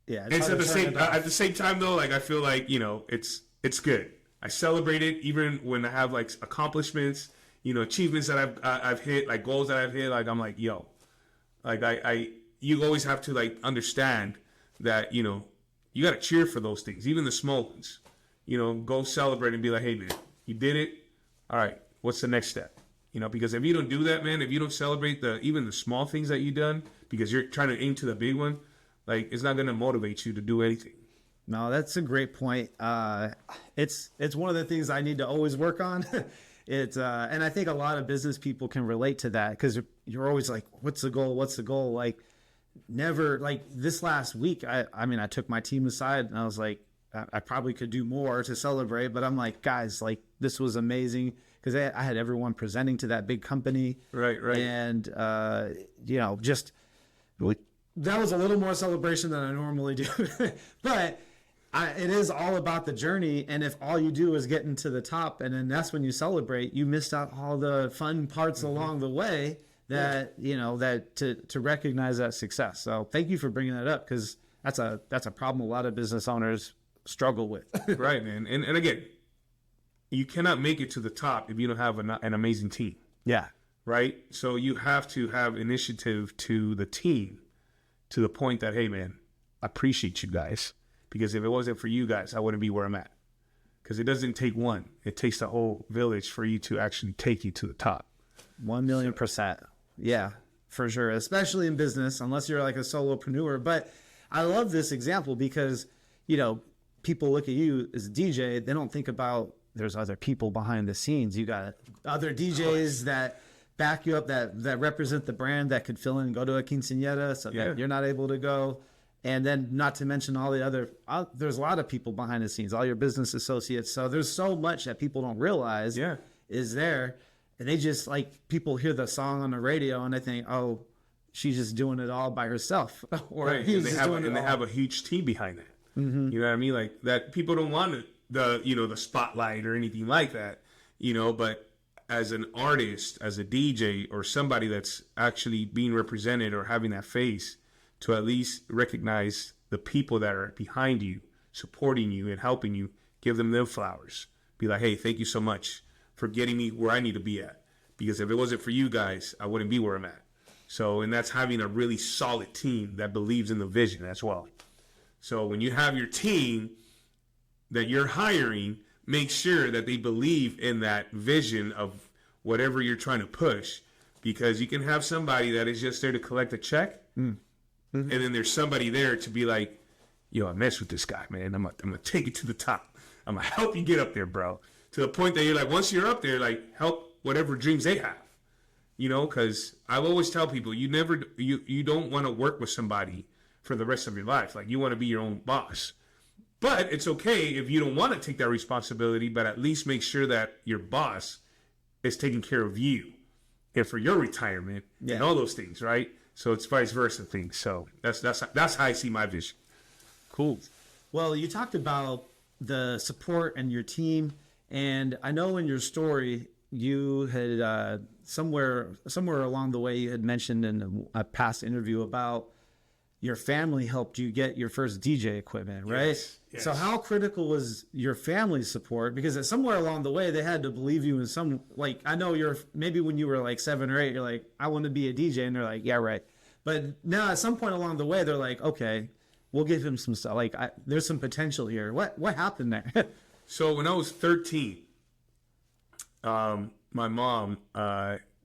[SPEAKER 1] Yeah.
[SPEAKER 3] it's
[SPEAKER 1] hard to
[SPEAKER 3] at the same time though, like, I feel like, you know, it's good. I celebrate it even when I have like accomplishments, you know, achievements that I've hit, like goals that I've hit. Like, I'm like, yo, like you always have to like understand that, you know, you got to cheer for those things, even the small ones. You know, go celebrate and be like, hey man, you did it. All right, what's the next step? You know, because if you don't do that, man, if you don't celebrate even the small things that you've done, because you're trying to aim to the big one, like, it's not going to motivate you to do anything.
[SPEAKER 1] No, that's a great point. It's one of the things I need to always work on. And I think a lot of business people can relate to that, because you're always like, what's the goal? What's the goal? Like, never, like this last week, I mean, I took my team aside and I was like, I probably could do more to celebrate, but I'm like, guys, like, this was amazing, because I had everyone presenting to that big company.
[SPEAKER 3] Right.
[SPEAKER 1] And, you know, just that was a little more celebration than I normally do. But it is all about the journey. And if all you do is get into the top, and then that's when you celebrate, you missed out all the fun parts along the way that, you know, that to recognize that success. So thank you for bringing that up, because that's a problem a lot of business owners struggle with.
[SPEAKER 3] Right, man. And again, you cannot make it to the top if you don't have an amazing team.
[SPEAKER 1] Yeah.
[SPEAKER 3] Right? So you have to have initiative to the team, to the point that, hey man, I appreciate you guys, because if it wasn't for you guys, I wouldn't be where I'm at. Because it doesn't take one. It takes the whole village for you to actually take you to the top.
[SPEAKER 1] 1,000,000%. Yeah, for sure. Especially in business, unless you're like a solopreneur. But I love this example because, you know, people look at you as a DJ, they don't think about there's other people behind the scenes. You got other DJs that back you up, that represent the brand, that could fill in and go to a quinceañera so that you're not able to go. And then not to mention all the other, there's a lot of people behind the scenes, all your business associates. So there's so much that people don't realize is there. And they just, like, people hear the song on the radio and they think, oh, she's just doing it all by herself. Or
[SPEAKER 3] right. And they have a huge team behind that. Mm-hmm. You know what I mean? Like, that people don't want the spotlight or anything like that, you know, but as an artist, as a DJ, or somebody that's actually being represented or having that face, to at least recognize the people that are behind you, supporting you and helping you, give them their flowers. Be like, hey, thank you so much for getting me where I need to be at. Because if it wasn't for you guys, I wouldn't be where I'm at. So, and that's having a really solid team that believes in the vision as well. So when you have your team that you're hiring, make sure that they believe in that vision of whatever you're trying to push. Because you can have somebody that is just there to collect a check. Mm-hmm. And then there's somebody there to be like, yo, I mess with this guy, man. I'm gonna take it to the top. I'm gonna help you get up there, bro. To the point that you're like, once you're up there, like, help whatever dreams they have. You know, because I always tell people, you don't want to work with somebody for the rest of your life. Like, you want to be your own boss. But it's okay if you don't want to take that responsibility, but at least make sure that your boss is taking care of you and for your retirement and all those things, right? So it's vice versa things. So that's how I see my vision.
[SPEAKER 1] Cool. Well, you talked about the support and your team, and I know in your story you had somewhere along the way you had mentioned in a past interview about your family helped you get your first DJ equipment, right?
[SPEAKER 3] Yes, yes.
[SPEAKER 1] So how critical was your family's support? Because somewhere along the way, they had to believe you in some, like, I know maybe when you were like 7 or 8, you're like, I want to be a DJ. And they're like, yeah, right. But now at some point along the way, they're like, okay, we'll give him some stuff. Like, there's some potential here. What happened there?
[SPEAKER 3] So when I was 13, my mom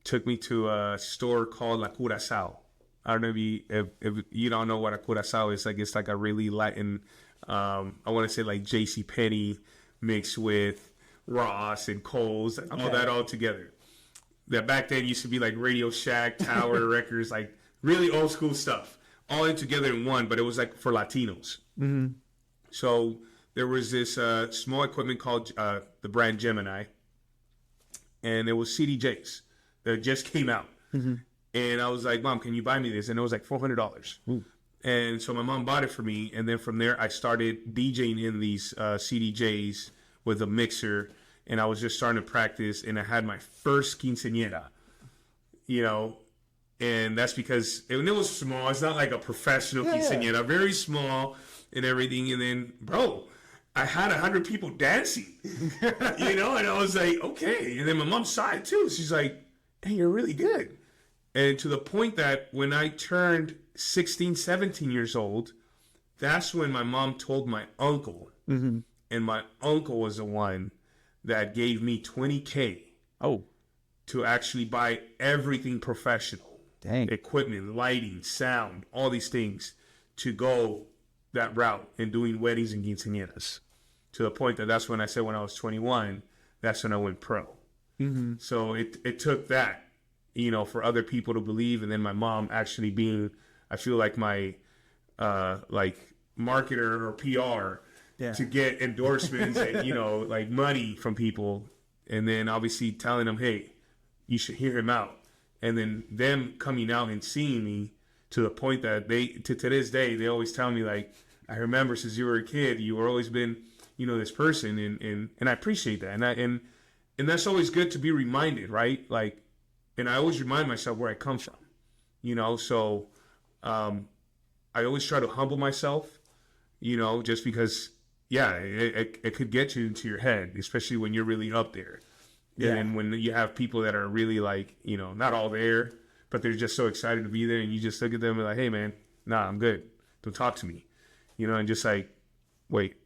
[SPEAKER 3] took me to a store called La Curacao. I don't know if you don't know what a Curacao is. Like, it's like a really Latin, I want to say like JCPenney mixed with Ross and Kohl's, all that all together. That back then used to be like Radio Shack, Tower Records, like really old school stuff, all in together in one, but it was like for Latinos. Mm-hmm. So there was this small equipment called the brand Gemini, and it was CDJs that just came out. Mm-hmm. And I was like, Mom, can you buy me this? And it was like $400. Ooh. And so my mom bought it for me. And then from there, I started DJing in these CDJs with a mixer. And I was just starting to practice. And I had my first quinceañera, you know. And that's because it was small. It's not like a professional quinceañera. Very small and everything. And then, bro, I had 100 people dancing, you know. And I was like, okay. And then my mom saw it too. She's like, hey, you're really good. And to the point that when I turned 16, 17 years old, that's when my mom told my uncle. Mm-hmm. And my uncle was the one that gave me $20K to actually buy everything professional.
[SPEAKER 1] Dang.
[SPEAKER 3] Equipment, lighting, sound, all these things to go that route in doing weddings and quinceañeras. To the point that that's when I said when I was 21, that's when I went pro. Mm-hmm. So it took that, you know, for other people to believe. And then my mom actually being, I feel like my, like marketer or PR to get endorsements and, you know, like money from people. And then obviously telling them, hey, you should hear him out. And then them coming out and seeing me to the point that to this day, they always tell me like, I remember since you were a kid, you were always been, you know, this person. And I appreciate that. And that's always good to be reminded, right? Like, and I always remind myself where I come from, you know, so I always try to humble myself, you know, just because, it could get you into your head, especially when you're really up there. Yeah. And when you have people that are really like, you know, not all there, but they're just so excited to be there, and you just look at them and like, hey, man, nah, I'm good. Don't talk to me, you know, and just like, wait,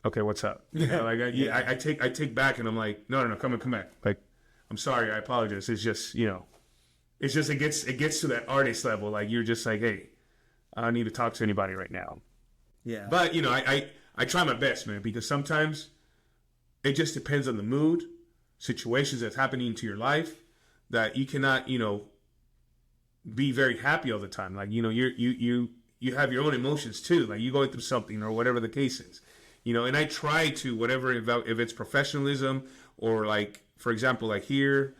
[SPEAKER 3] okay, what's up? You know, like I take back and I'm like, no, come back. Like, I'm sorry, I apologize. It's just, you know, it gets to that artist level. Like, you're just like, hey, I don't need to talk to anybody right now. Yeah. But, you know, I try my best, man, because sometimes it just depends on the mood, situations that's happening to your life, that you cannot, you know, be very happy all the time. Like, you know, you have your own emotions too. Like, you're going through something or whatever the case is, you know, and I try to, whatever, if it's professionalism or like, for example, like here,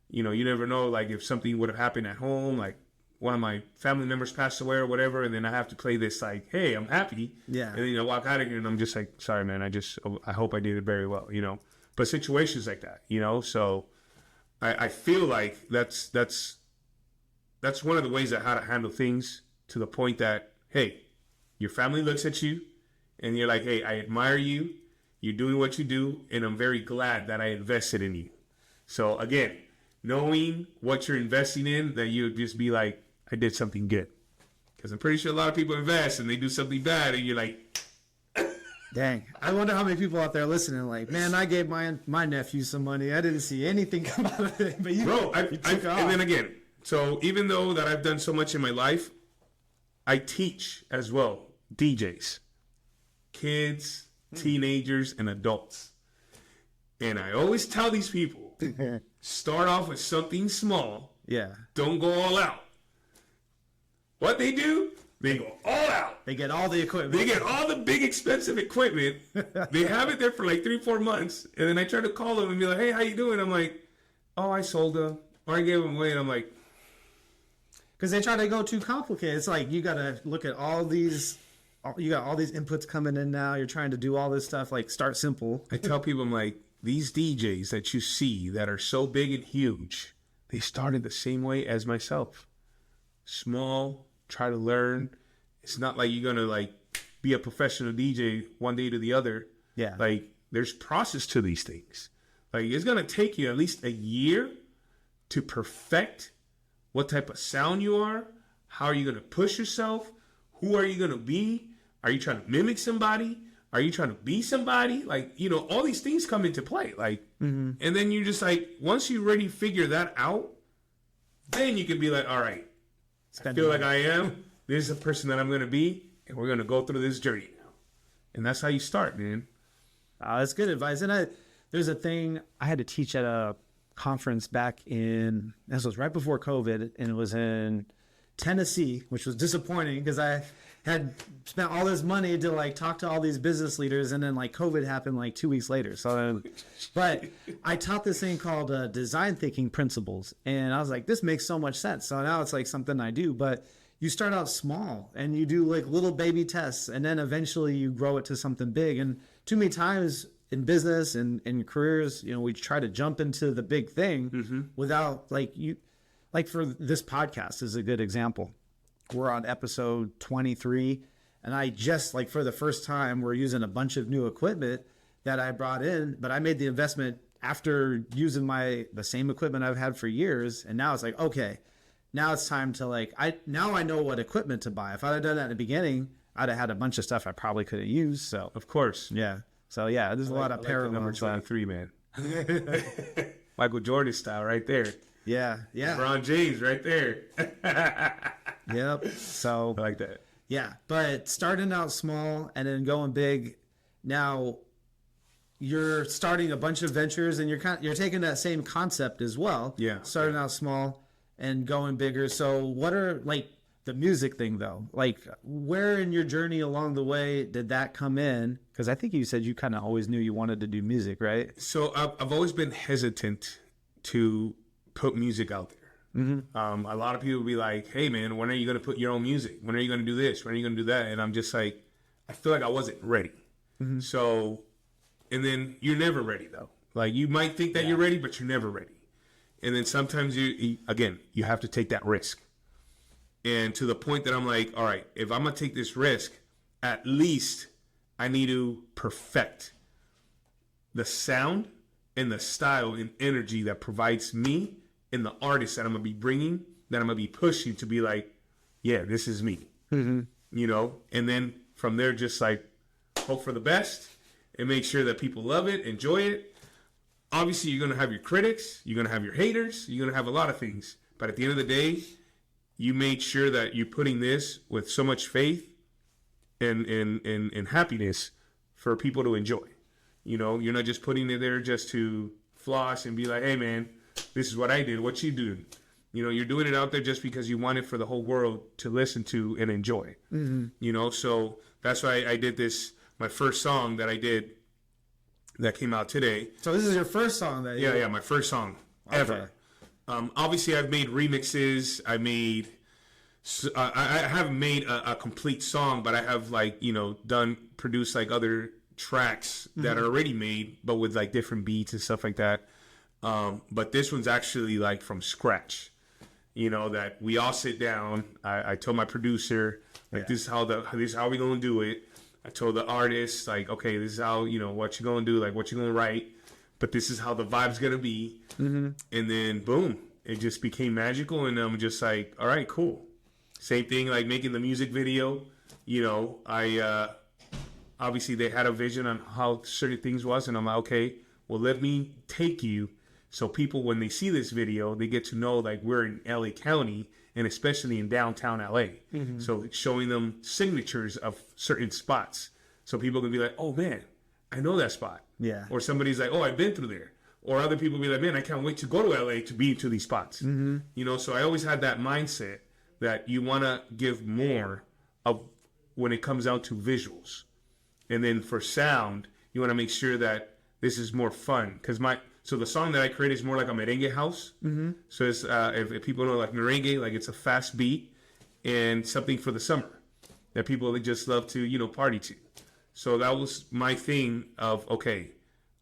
[SPEAKER 3] you know, you never know, like if something would have happened at home, like one of my family members passed away or whatever, and then I have to play this like, hey, I'm happy. Yeah. And then, you know, walk out of here and I'm just like, sorry, man, I hope I did it very well, you know. But situations like that, you know, so I feel like that's one of the ways of how to handle things, to the point that, hey, your family looks at you and you're like, hey, I admire you. You're doing what you do, and I'm very glad that I invested in you. So again, knowing what you're investing in, that you would just be like, I did something good. Because I'm pretty sure a lot of people invest and they do something bad, and you're like,
[SPEAKER 1] dang. I wonder how many people out there listening like, man, I gave my nephew some money. I didn't see anything come out of it. But
[SPEAKER 3] and then again, so even though that I've done so much in my life, I teach as well, DJs, kids, teenagers, and adults. And I always tell these people, start off with something small. Yeah. Don't go all out. What they do, they go all out.
[SPEAKER 1] They get all the equipment.
[SPEAKER 3] They get all the big expensive equipment. They have it there for like 3-4 months. And then I try to call them and be like, hey, how you doing? I'm like, oh, I sold them. Or I gave them away. And I'm like,
[SPEAKER 1] because they try to go too complicated. It's like, you got to look at all these. You got all these inputs coming in now. You're trying to do all this stuff. Like, start simple.
[SPEAKER 3] I tell people, I'm like, these DJs that you see that are so big and huge, they started the same way as myself. Small, try to learn, It's not like you're gonna like be a professional DJ one day to the other.
[SPEAKER 1] Yeah.
[SPEAKER 3] Like there's process to these things. Like it's gonna take you at least a year to perfect what type of sound you are. How are you gonna push yourself? Who are you gonna be? Are you trying to mimic somebody? Are you trying to be somebody? Like, you know, all these things come into play. Like, and then you just like, once you already figure that out, then you can be like, all right, I feel like I am. This is the person that I'm going to be. And we're going to go through this journey now. And that's how you start, man.
[SPEAKER 1] That's good advice. And there's a thing I had to teach at a conference back in, this was right before COVID, and it was in Tennessee, which was disappointing because I had spent all this money to like talk to all these business leaders, and then like COVID happened like 2 weeks later. So, but I taught this thing called design thinking principles, and I was like, this makes so much sense. So now it's like something I do, but you start out small and you do like little baby tests, and then eventually you grow it to something big. And too many times in business and in careers, you know, we try to jump into the big thing without like for this podcast is a good example. We're on episode 23, and I just like for the first time, we're using a bunch of new equipment that I brought in, but I made the investment after using the same equipment I've had for years. And now it's like, okay, now it's time to like, I know what equipment to buy. If I'd have done that in the beginning, I'd have had a bunch of stuff I probably could have used. So
[SPEAKER 3] Of course.
[SPEAKER 1] yeah. So yeah, there's a lot of parallels.
[SPEAKER 3] Number 23, man. Michael Jordan style right there.
[SPEAKER 1] Yeah. Yeah.
[SPEAKER 3] LeBron James right there.
[SPEAKER 1] Yep. So
[SPEAKER 3] I like that.
[SPEAKER 1] yeah, but starting out small and then going big. Now you're starting a bunch of ventures, and you're taking that same concept as well.
[SPEAKER 3] Yeah.
[SPEAKER 1] Starting out small and going bigger. So what are like the music thing though? Like where in your journey along the way did that come in? Because I think you said you kind of always knew you wanted to do music, right?
[SPEAKER 3] So I've always been hesitant to put music out there. A lot of people be like, hey man, when are you going to put your own music? When are you going to do this? When are you going to do that? And I'm just like, I feel like I wasn't ready. So, and then you're never ready though. Like you might think that you're ready, but you're never ready. And then sometimes you have to take that risk. And to the point that I'm like, all right, if I'm going to take this risk, at least I need to perfect the sound and the style and energy that provides me and the artist that I'm going to be bringing, that I'm going to be pushing to be like, yeah, this is me. You know? And then from there, just like hope for the best and make sure that people love it, enjoy it. Obviously, you're going to have your critics. You're going to have your haters. You're going to have a lot of things. But at the end of the day, you made sure that you're putting this with so much faith and happiness for people to enjoy. You know, you're not just putting it there just to floss and be like, hey, man, this is what I did. What you do? You know, you're doing it out there just because you want it for the whole world to listen to and enjoy. You know, so that's why I did this. My first song that I did that came out today.
[SPEAKER 1] So this is your first song that
[SPEAKER 3] Yeah, my first song ever. Obviously, I've made remixes. I haven't made a complete song, but I have produced like other tracks that are already made, but with like different beats and stuff like that. But this one's actually like from scratch. You know, that we all sit down. I told my producer like this is how we're gonna do it. I told the artist like, okay, this is how what you're gonna do, like what you're gonna write, but this is how the vibe's gonna be. And then boom, it just became magical, and I'm just like, all right, cool. Same thing like making the music video. You know, I obviously they had a vision on how certain things was, and I'm like, okay, well let me take you. So people, when they see this video, they get to know like we're in LA County, and especially in downtown LA. So showing them signatures of certain spots. So people can be like, oh man, I know that spot.
[SPEAKER 1] Yeah.
[SPEAKER 3] Or somebody's like, oh, I've been through there. Or other people be like, man, I can't wait to go to LA to be to these spots. You know, so I always had that mindset that you want to give more of when it comes out to visuals. And then for sound, you want to make sure that this is more fun. Because so the song that I created is more like a merengue house. So it's, if people know like merengue, like it's a fast beat and something for the summer that people just love to, party to. So that was my thing of, okay,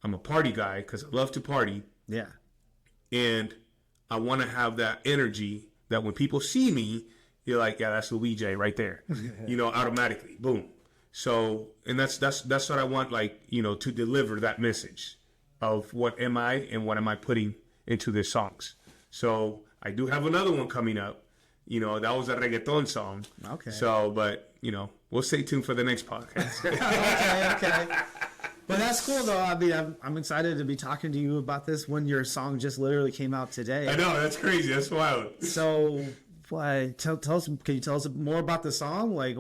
[SPEAKER 3] I'm a party guy because I love to party. Yeah. And I want to have that energy that when people see me you're like, yeah, that's LuiJay right there, automatically, boom. So, and that's what I want, like, to deliver that message of what am I and what am I putting into their songs. So I do have another one coming up. That was a reggaeton song.
[SPEAKER 1] Okay.
[SPEAKER 3] So, but we'll stay tuned for the next podcast.
[SPEAKER 1] Okay. But that's cool, though. I mean, I'm excited to be talking to you about this when your song just literally came out today.
[SPEAKER 3] I know, that's crazy. That's wild.
[SPEAKER 1] So, tell us. Can you tell us more about the song? Like,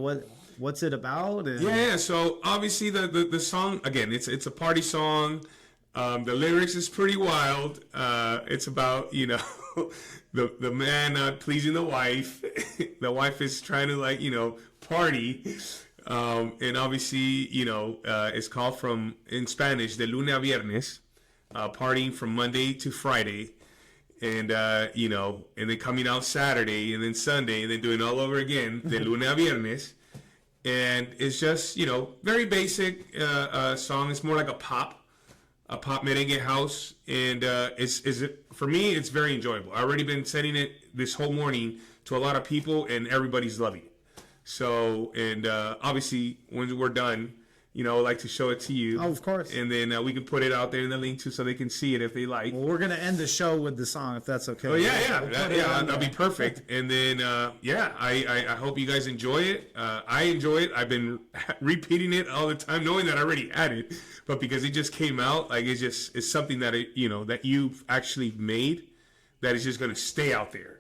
[SPEAKER 1] what's it about? And...
[SPEAKER 3] Yeah. So obviously, the song, again, it's a party song. The lyrics is pretty wild. It's about the man not pleasing the wife. The wife is trying to party. And obviously, it's called in Spanish, de lunes a viernes, partying from Monday to Friday. And, and then coming out Saturday and then Sunday and then doing all over again, de lunes a viernes. And it's just, very basic song. It's more like a pop merengue house. And for me, it's very enjoyable. I've already been sending it this whole morning to a lot of people, and everybody's loving it. So, and obviously, when we're done, I'd like to show it to you.
[SPEAKER 1] Oh, of course.
[SPEAKER 3] And then we can put it out there in the link too, so they can see it if they like.
[SPEAKER 1] Well, we're gonna end the show with the song, if that's okay.
[SPEAKER 3] Oh yeah, that'd be perfect. And then I hope you guys enjoy it. I enjoy it. I've been repeating it all the time, knowing that I already had it, but because it just came out, like it's something that that you've actually made, that is just gonna stay out there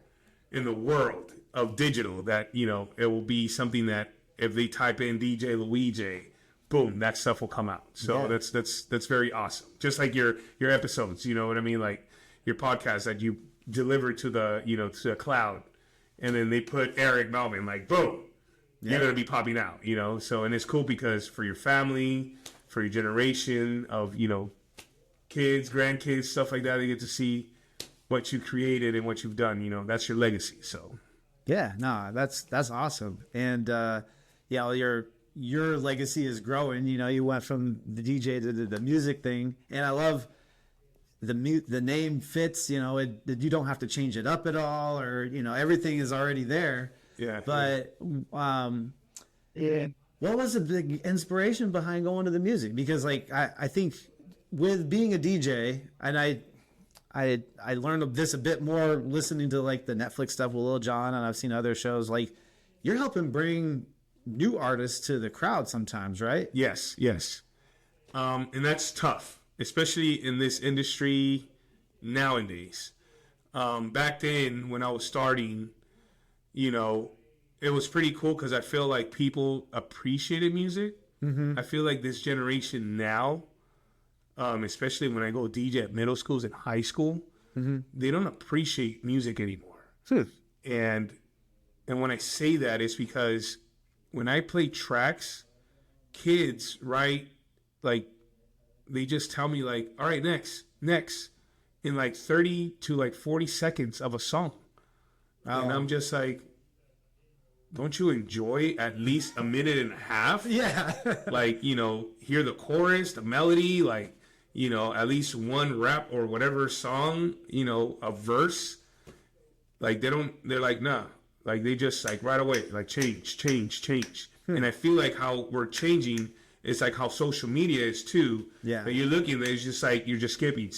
[SPEAKER 3] in the world of digital, that it will be something that if they type in DJ LuiJay, boom, that stuff will come out. So yeah. that's very awesome. Just like your episodes, you know what I mean? Like your podcast that you deliver to the to the cloud, and then they put Eric Melvin, like boom, you're gonna be popping out. So, and it's cool because for your family, for your generation of kids, grandkids, stuff like that, they get to see what you created and what you've done. That's your legacy. So.
[SPEAKER 1] Yeah, no, that's awesome. And your legacy is growing. You went from the DJ to the music thing, and I love the name fits. You don't have to change it up at all, or everything is already there.
[SPEAKER 3] Yeah.
[SPEAKER 1] But what was the big inspiration behind going to the music? Because I think with being a DJ, and I learned this a bit more listening to the Netflix stuff with Lil Jon, and I've seen other shows. You're helping bring new artists to the crowd sometimes, right?
[SPEAKER 3] Yes. And that's tough, especially in this industry nowadays. Back then when I was starting, it was pretty cool because I feel like people appreciated music. Mm-hmm. I feel like this generation now, especially when I go DJ at middle schools and high school, mm-hmm. they don't appreciate music anymore. And when I say that, it's because when I play tracks, kids, right, they just tell me all right, next, in 30 to 40 seconds of a song. Oh. And I'm just don't you enjoy at least a minute and a half?
[SPEAKER 1] Yeah.
[SPEAKER 3] Hear the chorus, the melody, at least one rap or whatever song, a verse. They're like, nah. They just right away, change. And I feel like how we're changing, it's how social media is too.
[SPEAKER 1] Yeah.
[SPEAKER 3] That you're looking at, it's just you're just skipping.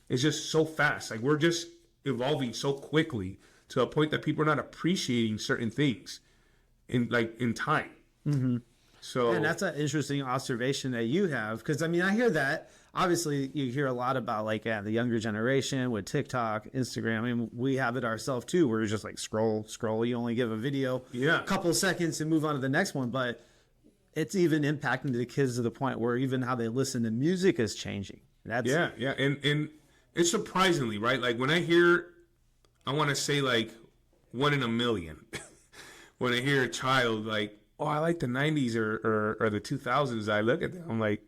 [SPEAKER 3] It's just so fast. We're just evolving so quickly to a point that people are not appreciating certain things in time. Mm-hmm. So,
[SPEAKER 1] and that's an interesting observation that you have, because I hear that. Obviously, you hear a lot about the younger generation with TikTok, Instagram. We have it ourselves too. We're just scroll. You only give a video, a couple seconds, and move on to the next one. But it's even impacting the kids to the point where even how they listen to music is changing. And
[SPEAKER 3] it's surprisingly right. When I hear, I want to say 1 in a million. When I hear a child oh, I like the 90s or the 2000s, I look at them, I'm like,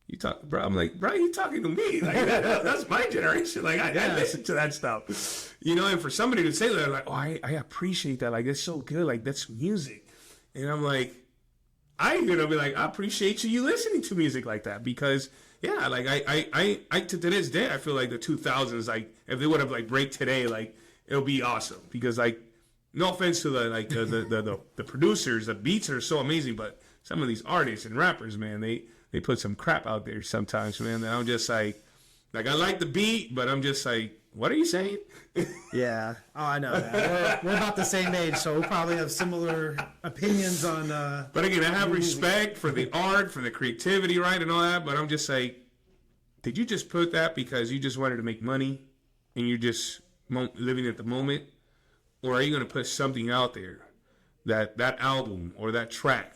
[SPEAKER 3] you talk, bro. I'm like, bro, you talking to me? That's my generation. I listen to that stuff, And for somebody to say that, oh, I appreciate that. That's so good. That's music. And I'm like, I'm gonna be I appreciate you listening to music like that, because I to this day I feel the 2000s, if they would have break today, it'll be awesome, because no offense to the producers, the beats are so amazing, but some of these artists and rappers, man, they put some crap out there sometimes, man. And I'm just like I like the beat, but I'm just like, what are you saying?
[SPEAKER 1] Yeah. Oh, I know that. We're about the same age, so we'll probably have similar opinions on.
[SPEAKER 3] But again, I have respect for the art, for the creativity, right, and all that. But I'm just like, did you just put that because you just wanted to make money, and you're just living at the moment, or are you going to put something out there that album or that track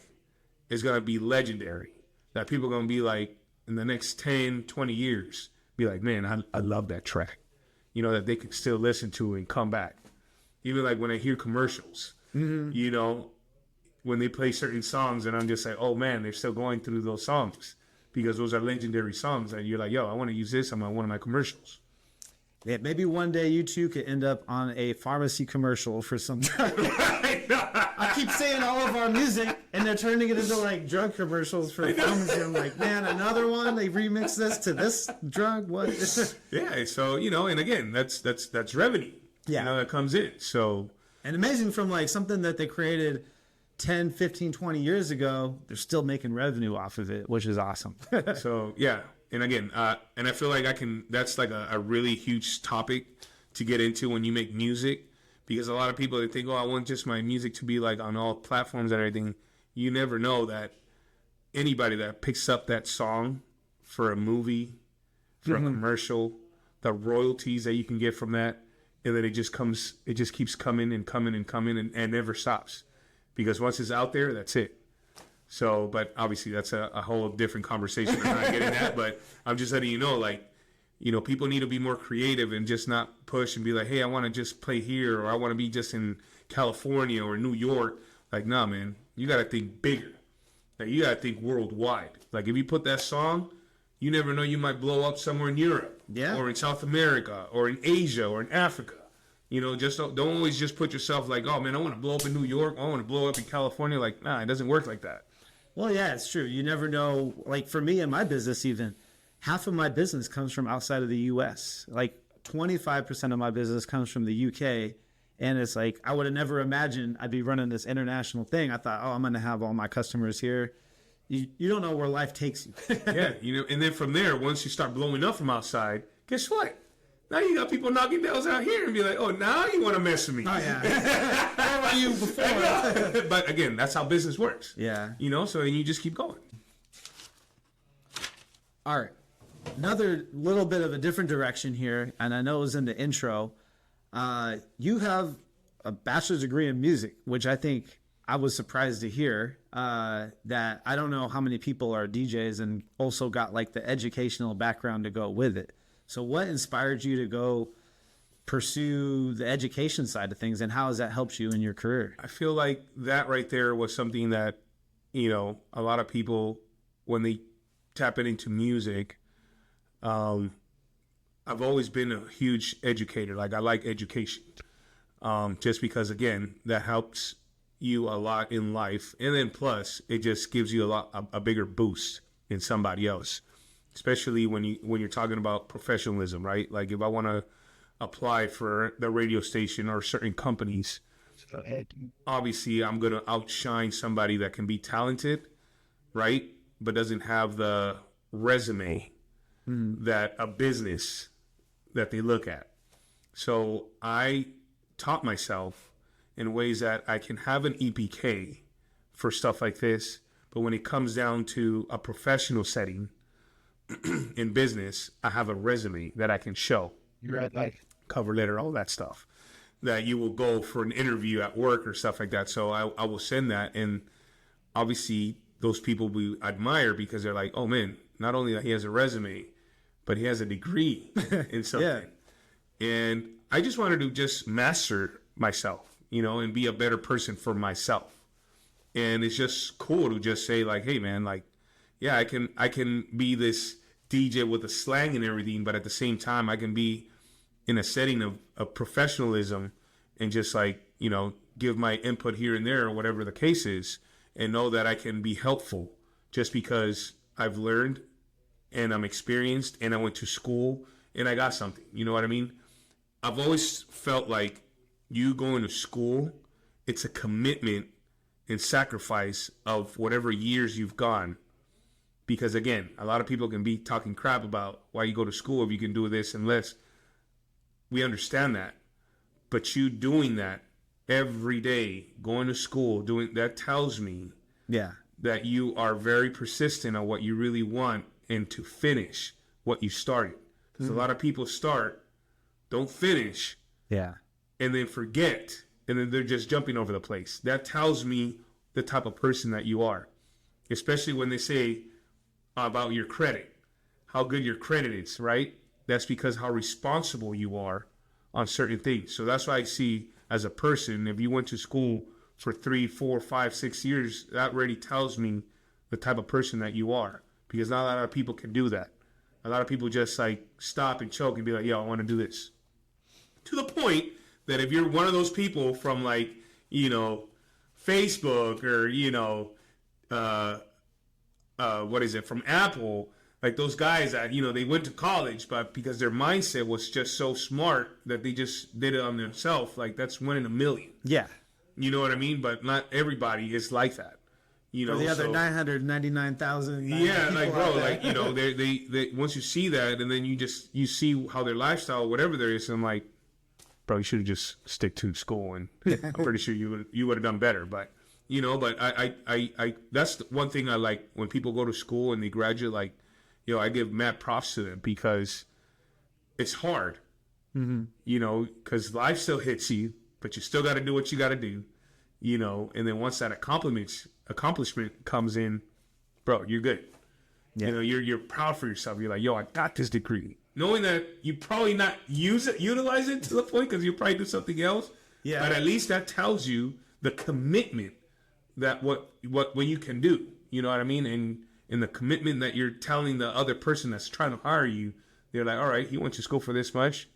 [SPEAKER 3] is going to be legendary, that people are going to be like in the next 10, 20 years, be like, man, I love that track. You know, that they can still listen to and come back. Even like when I hear commercials, you know, when they play certain songs and I'm just like, oh man, they're still going through those songs because those are legendary songs. And you're like, yo, I want to use this on one of my commercials.
[SPEAKER 1] Yeah, maybe one day you two could end up on a pharmacy commercial for some drug. I keep saying all of our music, and they're turning it into like drug commercials for pharmacy. I'm like, man, another one. They remix this to this drug. What?
[SPEAKER 3] Yeah. So you know, and again, that's revenue.
[SPEAKER 1] Yeah,
[SPEAKER 3] you know, that comes in. So
[SPEAKER 1] and amazing from like something that they created 10, 15, 20 years ago, they're still making revenue off of it, which is awesome.
[SPEAKER 3] So yeah. And again, and I feel like that's like a really huge topic to get into when you make music, because a lot of people, they think, oh, I want just my music to be like on all platforms and everything. You never know that anybody that picks up that song for a movie, for a commercial, the royalties that you can get from that, and then it just keeps coming and coming and coming and never stops. Because once it's out there, that's it. So, but obviously that's a whole different conversation. I'm not getting that, but I'm just letting you know, like, you know, people need to be more creative and just not push and be like, hey, I want to just play here, or I want to be just in California or New York. Like, nah, man, you got to think bigger. Like, you got to think worldwide. Like, if you put that song, you never know, you might blow up somewhere in Europe, or in South America, or in Asia, or in Africa. You know, just don't always just put yourself like, oh man, I want to blow up in New York, I want to blow up in California. Like, nah, it doesn't work like that.
[SPEAKER 1] Well, yeah, it's true. You never know. Like for me and my business, even half of my business comes from outside of the U.S. Like 25% of my business comes from the UK. And it's like, I would have never imagined I'd be running this international thing. I thought, oh, I'm going to have all my customers here. You don't know where life takes you.
[SPEAKER 3] Yeah, you know, and then from there, once you start blowing up from outside, guess what? Now you got people knocking doors out here and be like, oh, now you want to mess with me.
[SPEAKER 1] Oh, yeah. Where were you before?
[SPEAKER 3] But again, that's how business works.
[SPEAKER 1] Yeah.
[SPEAKER 3] You know, so then you just keep going.
[SPEAKER 1] All right. Another little bit of a different direction here, and I know it was in the intro. You have a bachelor's degree in music, which I think I was surprised to hear. That I don't know how many people are DJs and also got like the educational background to go with it. So what inspired you to go pursue the education side of things, and how has that helped you in your career?
[SPEAKER 3] I feel like that right there was something that, you know, a lot of people, when they tap into music, I've always been a huge educator. Like, I like education, just because, again, that helps you a lot in life. And then plus, it just gives you a bigger boost in somebody else. Especially when you're talking about professionalism, right? Like, if I want to apply for the radio station or certain companies, obviously I'm going to outshine somebody that can be talented, right? But doesn't have the resume that a business that they look at. So I taught myself in ways that I can have an EPK for stuff like this, but when it comes down to a professional setting, in business, I have a resume that I can show.
[SPEAKER 1] You're right, like
[SPEAKER 3] cover letter, all that stuff, that you will go for an interview at work or stuff like that. So I will send that, and obviously those people we admire because they're like, oh man, not only that he has a resume, but he has a degree in something. Yeah. And I just wanted to just master myself, you know, and be a better person for myself. And it's just cool to just say like, hey man, like, yeah, I can be this DJ with the slang and everything, but at the same time, I can be in a setting of professionalism and just like, you know, give my input here and there or whatever the case is, and know that I can be helpful just because I've learned and I'm experienced and I went to school and I got something. You know what I mean? I've always felt like you going to school it's a commitment and sacrifice of whatever years you've gone. Because again, a lot of people can be talking crap about why you go to school if you can do this and less. We understand that. But you doing that every day, going to school, doing that tells me that you are very persistent on what you really want and to finish what you started. Because a lot of people start, don't finish, and then forget, and then they're just jumping over the place. That tells me the type of person that you are, especially when they say about your credit, how good your credit is, right? That's because how responsible you are on certain things. So that's why I see as a person, if you went to school for 3, 4, 5, 6 years, that already tells me the type of person that you are, because not a lot of people can do that. A lot of people just like stop and choke and be like, yo, I want to do this. To the point that if you're one of those people from like, you know, Facebook or, you know, what is it, from Apple, like those guys that, you know, they went to college, but because their mindset was just so smart that they just did it on themselves, like that's 1 in a million.
[SPEAKER 1] Yeah.
[SPEAKER 3] You know what I mean? But not everybody is like that. You know,
[SPEAKER 1] the other 999,000.
[SPEAKER 3] Yeah, like bro, like, you know, they once you see that, and then you see how their lifestyle, whatever there is, I'm like, bro, you should have just stick to school, and I'm pretty sure you would have done better. But you know, but I that's the one thing I like when people go to school and they graduate. Like, you know, I give mad props to them because it's hard. You know, because life still hits you, but you still got to do what you got to do. You know, and then once that accomplishment comes in, bro, you're good. Yeah. You know, you're proud for yourself. You're like, yo, I got this degree. Knowing that you probably not utilize it to the point because you probably do something else. Yeah. But at least that tells you the commitment that what you can do. You know what I mean? And the commitment that you're telling the other person that's trying to hire you, they're like, all right, he went to school for this much.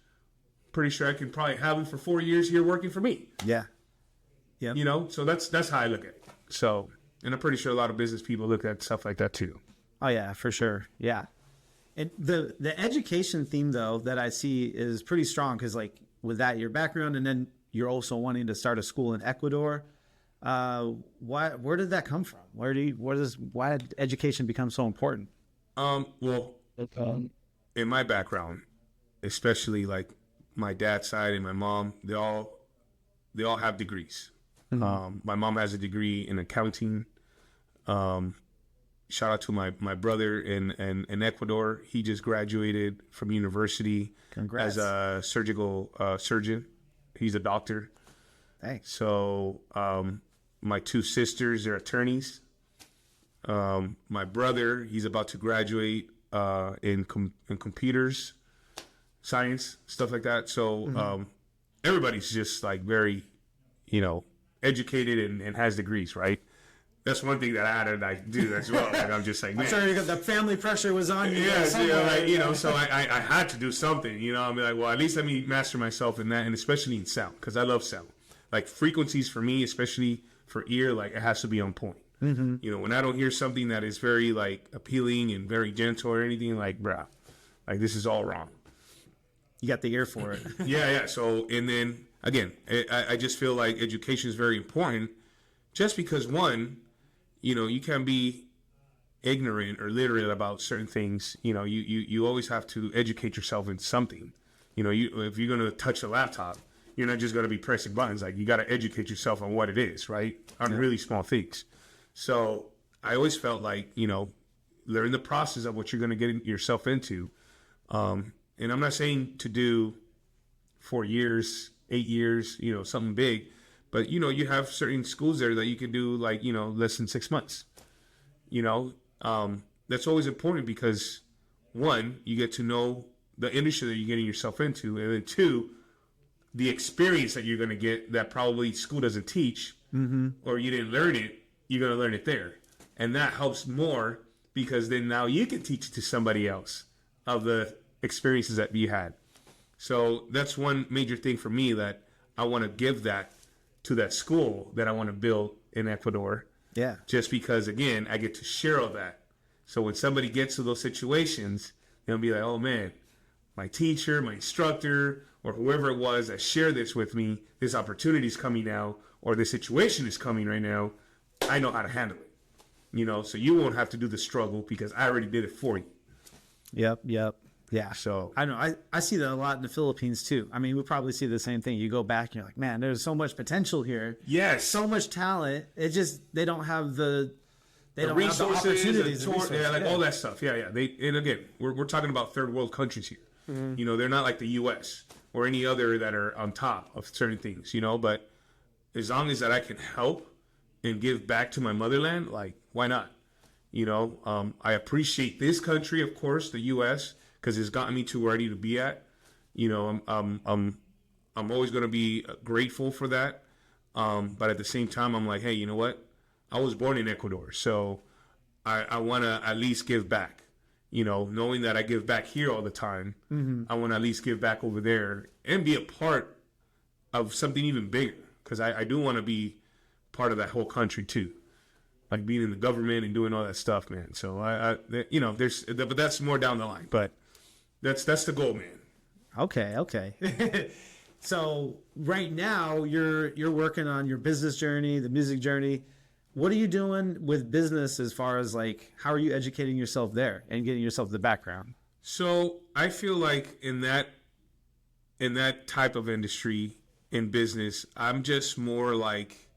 [SPEAKER 3] Pretty sure I can probably have him for 4 years here working for me. Yeah. Yeah. You know, so that's how I look at it. So, and I'm pretty sure a lot of business people look at stuff like that too.
[SPEAKER 1] Oh yeah, for sure. Yeah. And the education theme though that I see is pretty strong because like with that your background and then you're also wanting to start a school in Ecuador. Where did that come from? Why did education become so important?
[SPEAKER 3] Well, in my background, especially like my dad's side and my mom, they all have degrees. My mom has a degree in accounting. Shout out to my brother in Ecuador. He just graduated from university. Congrats. As a surgical surgeon. He's a doctor. Thanks. So my 2 sisters, they're attorneys. My brother, he's about to graduate in computers science, stuff like that. So everybody's just like very, you know, educated and has degrees, right? That's one thing that I had to do as well. Like, I'm just like, man.
[SPEAKER 1] I'm sure the family pressure was on you.
[SPEAKER 3] Yes, yeah, like, you know, so I had to do something, you know. I'm like, well, at least let me master myself in that, and especially in sound, because I love sound. Like frequencies for me, especially for ear, like it has to be on point. You know, when I don't hear something that is very like appealing and very gentle or anything, like, bruh, like this is all wrong.
[SPEAKER 1] You got the ear for it.
[SPEAKER 3] Yeah. So, and then again, I just feel like education is very important just because, one, you know, you can't be ignorant or literate about certain things. You know, you always have to educate yourself in something. You know, if you're going to touch a laptop, you're not just going to be pressing buttons. Like, you got to educate yourself on what it is, right? On really small things. So I always felt like, you know, learn the process of what you're going to get yourself into. And I'm not saying to do 4 years, 8 years, you know, something big. But, you know, you have certain schools there that you can do, like, you know, less than 6 months. You know, that's always important because, one, you get to know the industry that you're getting yourself into. And then, two, the experience that you're going to get that probably school doesn't teach or you didn't learn it, you're going to learn it there. And that helps more because then now you can teach it to somebody else of the experiences that you had. So that's one major thing for me that I want to give that to that school that I want to build in Ecuador. Yeah. Just because, again, I get to share all that. So when somebody gets to those situations, they'll be like, oh, man, my teacher, my instructor, or whoever it was that shared this with me, this opportunity is coming now, or this situation is coming right now, I know how to handle it. You know, so you won't have to do the struggle because I already did it for you.
[SPEAKER 1] Yep. Yeah.
[SPEAKER 3] So
[SPEAKER 1] I know. I see that a lot in the Philippines too. I mean, we probably see the same thing. You go back and you're like, man, there's so much potential here.
[SPEAKER 3] yes,
[SPEAKER 1] So much talent. It just, they don't have the
[SPEAKER 3] resources,
[SPEAKER 1] opportunities.
[SPEAKER 3] yeah, like all that stuff. Yeah. And again, we're talking about third world countries here. You know, they're not like the U.S. or any other that are on top of certain things. You know, but as long as that I can help and give back to my motherland, like why not? You know, I appreciate this country, of course, the U.S., because it's gotten me to where I need to be at. You know, I'm always going to be grateful for that. But at the same time, I'm like, hey, you know what? I was born in Ecuador, so I want to at least give back. You know, knowing that I give back here all the time, I want to at least give back over there and be a part of something even bigger. Because I do want to be part of that whole country too, like being in the government and doing all that stuff, man. So you know, but that's more down the line. But that's the goal, man.
[SPEAKER 1] Okay. So right now you're working on your business journey, the music journey. What are you doing with business as far as like, how are you educating yourself there and getting yourself the background?
[SPEAKER 3] So I feel like in that type of industry, in business, I'm just more like,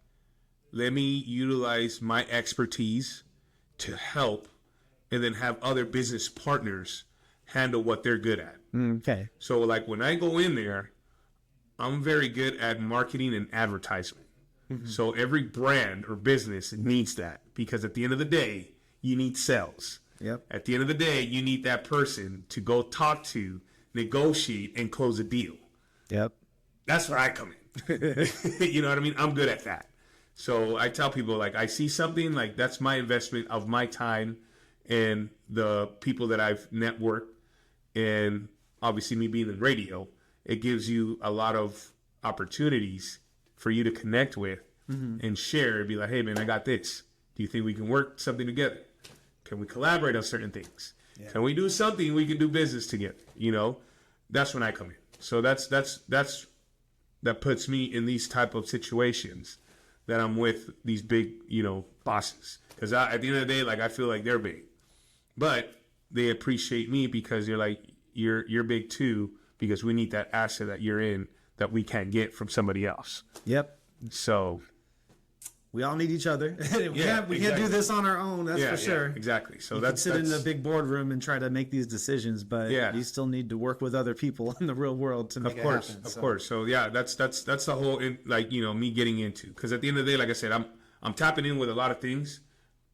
[SPEAKER 3] let me utilize my expertise to help and then have other business partners handle what they're good at.
[SPEAKER 1] Okay.
[SPEAKER 3] So like when I go in there, I'm very good at marketing and advertisement. So every brand or business needs that, because at the end of the day, you need sales.
[SPEAKER 1] Yep.
[SPEAKER 3] At the end of the day, you need that person to go talk to, negotiate, and close a deal.
[SPEAKER 1] Yep.
[SPEAKER 3] That's where I come in. You know what I mean? I'm good at that. So I tell people, like, I see something, like, that's my investment of my time and the people that I've networked. And obviously me being in radio, it gives you a lot of opportunities for you to connect with and share and be like, hey, man, I got this. Do you think we can work something together? Can we collaborate on certain things? Yeah. Can we do something we can do business together? You know, that's when I come in. So that puts me in these type of situations that I'm with these big, you know, bosses. Because at the end of the day, like, I feel like they're big. But they appreciate me because you're like, you're big too, because we need that asset that you're in that we can't get from somebody else.
[SPEAKER 1] Yep.
[SPEAKER 3] So
[SPEAKER 1] we all need each other. we can't do this on our own. That's for sure.
[SPEAKER 3] Yeah, exactly. So
[SPEAKER 1] you
[SPEAKER 3] that's
[SPEAKER 1] can sit in the big boardroom and try to make these decisions, but you still need to work with other people in the real world to make it happen.
[SPEAKER 3] Of course. So yeah, that's the whole like, you know, me getting into, because at the end of the day, like I said, I'm tapping in with a lot of things,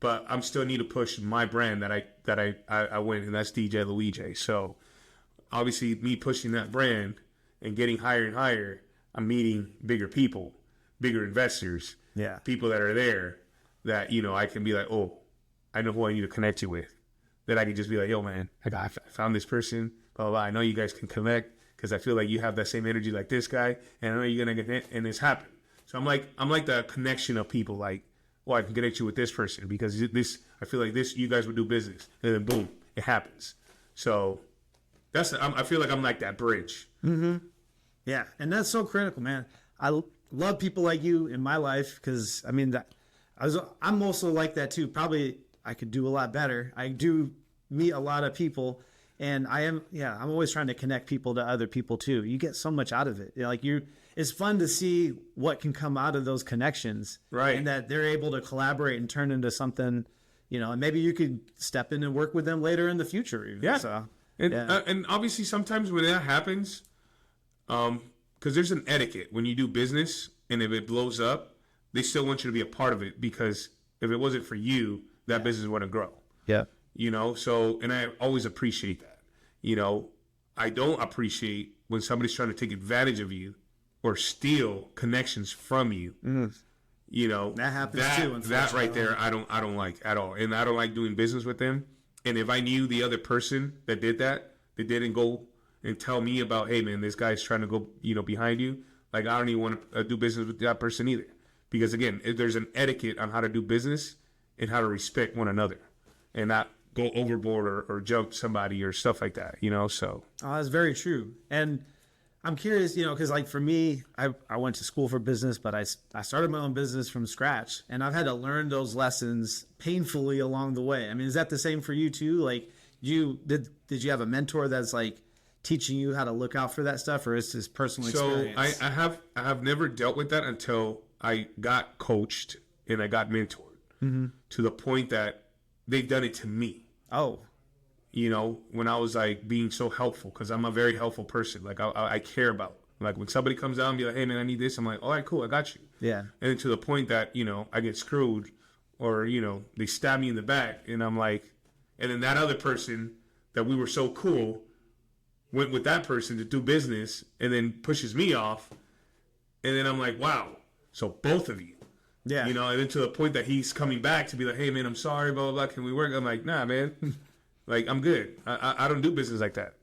[SPEAKER 3] but I'm still need to push my brand that I win, and that's DJ LuiJay. So obviously, me pushing that brand and getting higher and higher, I'm meeting bigger people, bigger investors, people that are there that, you know, I can be like, oh, I know who I need to connect you with. That I can just be like, yo, man, I found this person, blah, blah, blah. I know you guys can connect because I feel like you have that same energy like this guy, and I know you're going to get it, and it's happened. So I'm like the connection of people, like, well, I can connect you with this person because this, I feel like this, you guys would do business. And then boom, it happens. So I feel like I'm like that bridge.
[SPEAKER 1] Mm-hmm. Yeah, and that's so critical, man. I love people like you in my life because, I mean, I'm also like that too. Probably I could do a lot better. I do meet a lot of people, and I'm always trying to connect people to other people too. You get so much out of it. It's fun to see what can come out of those connections,
[SPEAKER 3] right?
[SPEAKER 1] And that they're able to collaborate and turn into something, you know, and maybe you could step in and work with them later in the future. Even.
[SPEAKER 3] Yeah.
[SPEAKER 1] So,
[SPEAKER 3] and obviously sometimes when that happens, because there's an etiquette when you do business, and if it blows up, they still want you to be a part of it, because if it wasn't for you, that business wouldn't grow.
[SPEAKER 1] Yeah.
[SPEAKER 3] You know, so, and I always appreciate that. You know, I don't appreciate when somebody's trying to take advantage of you or steal connections from you.
[SPEAKER 1] Mm.
[SPEAKER 3] You know,
[SPEAKER 1] that happens too.
[SPEAKER 3] That right there, I don't like at all, and I don't like doing business with them. And if I knew the other person that did that, they didn't go and tell me about, hey man, this guy's trying to go, you know, behind you. Like, I don't even want to do business with that person either, because again, there's an etiquette on how to do business and how to respect one another, and not go overboard or jump somebody or stuff like that. You know, so
[SPEAKER 1] that's very true. And I'm curious, because like for me, I went to school for business, but I started my own business from scratch, and I've had to learn those lessons painfully along the way. I mean, is that the same for you too? Like, did you have a mentor that's like teaching you how to look out for that stuff, or is this personal experience?
[SPEAKER 3] So I have never dealt with that until I got coached and I got mentored to the point that they've done it to me.
[SPEAKER 1] Oh.
[SPEAKER 3] When I was like being so helpful, because I'm a very helpful person. Like I care about, like when somebody comes down and be like, hey man, I need this. I'm like, all right, cool, I got you.
[SPEAKER 1] Yeah.
[SPEAKER 3] And then to the point that, I get screwed, or, they stab me in the back, and I'm like, and then that other person that we were so cool went with that person to do business and then pushes me off. And then I'm like, wow. So both of you.
[SPEAKER 1] Yeah.
[SPEAKER 3] And then to the point that he's coming back to be like, hey man, I'm sorry, blah, blah, blah. Can we work? I'm like, nah, man. Like, I'm good. I don't do business like that.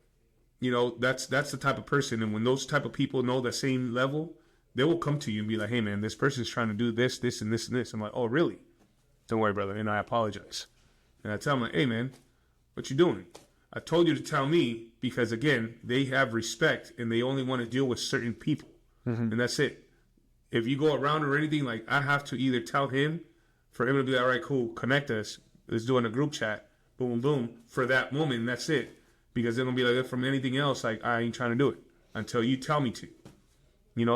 [SPEAKER 3] That's the type of person. And when those type of people know the same level, they will come to you and be like, hey, man, this person's trying to do this, this, and this, and this. I'm like, oh, really? Don't worry, brother. And I apologize. And I tell them, like, hey, man, what you doing? I told you to tell me because, again, they have respect and they only want to deal with certain people. And that's it. If you go around or anything, like, I have to either tell him for him to be like, all right, cool, connect us. Let's do it in a group chat. Boom, boom, for that moment, and that's it. Because it'll be like, from anything else, like, I ain't trying to do it until you tell me to.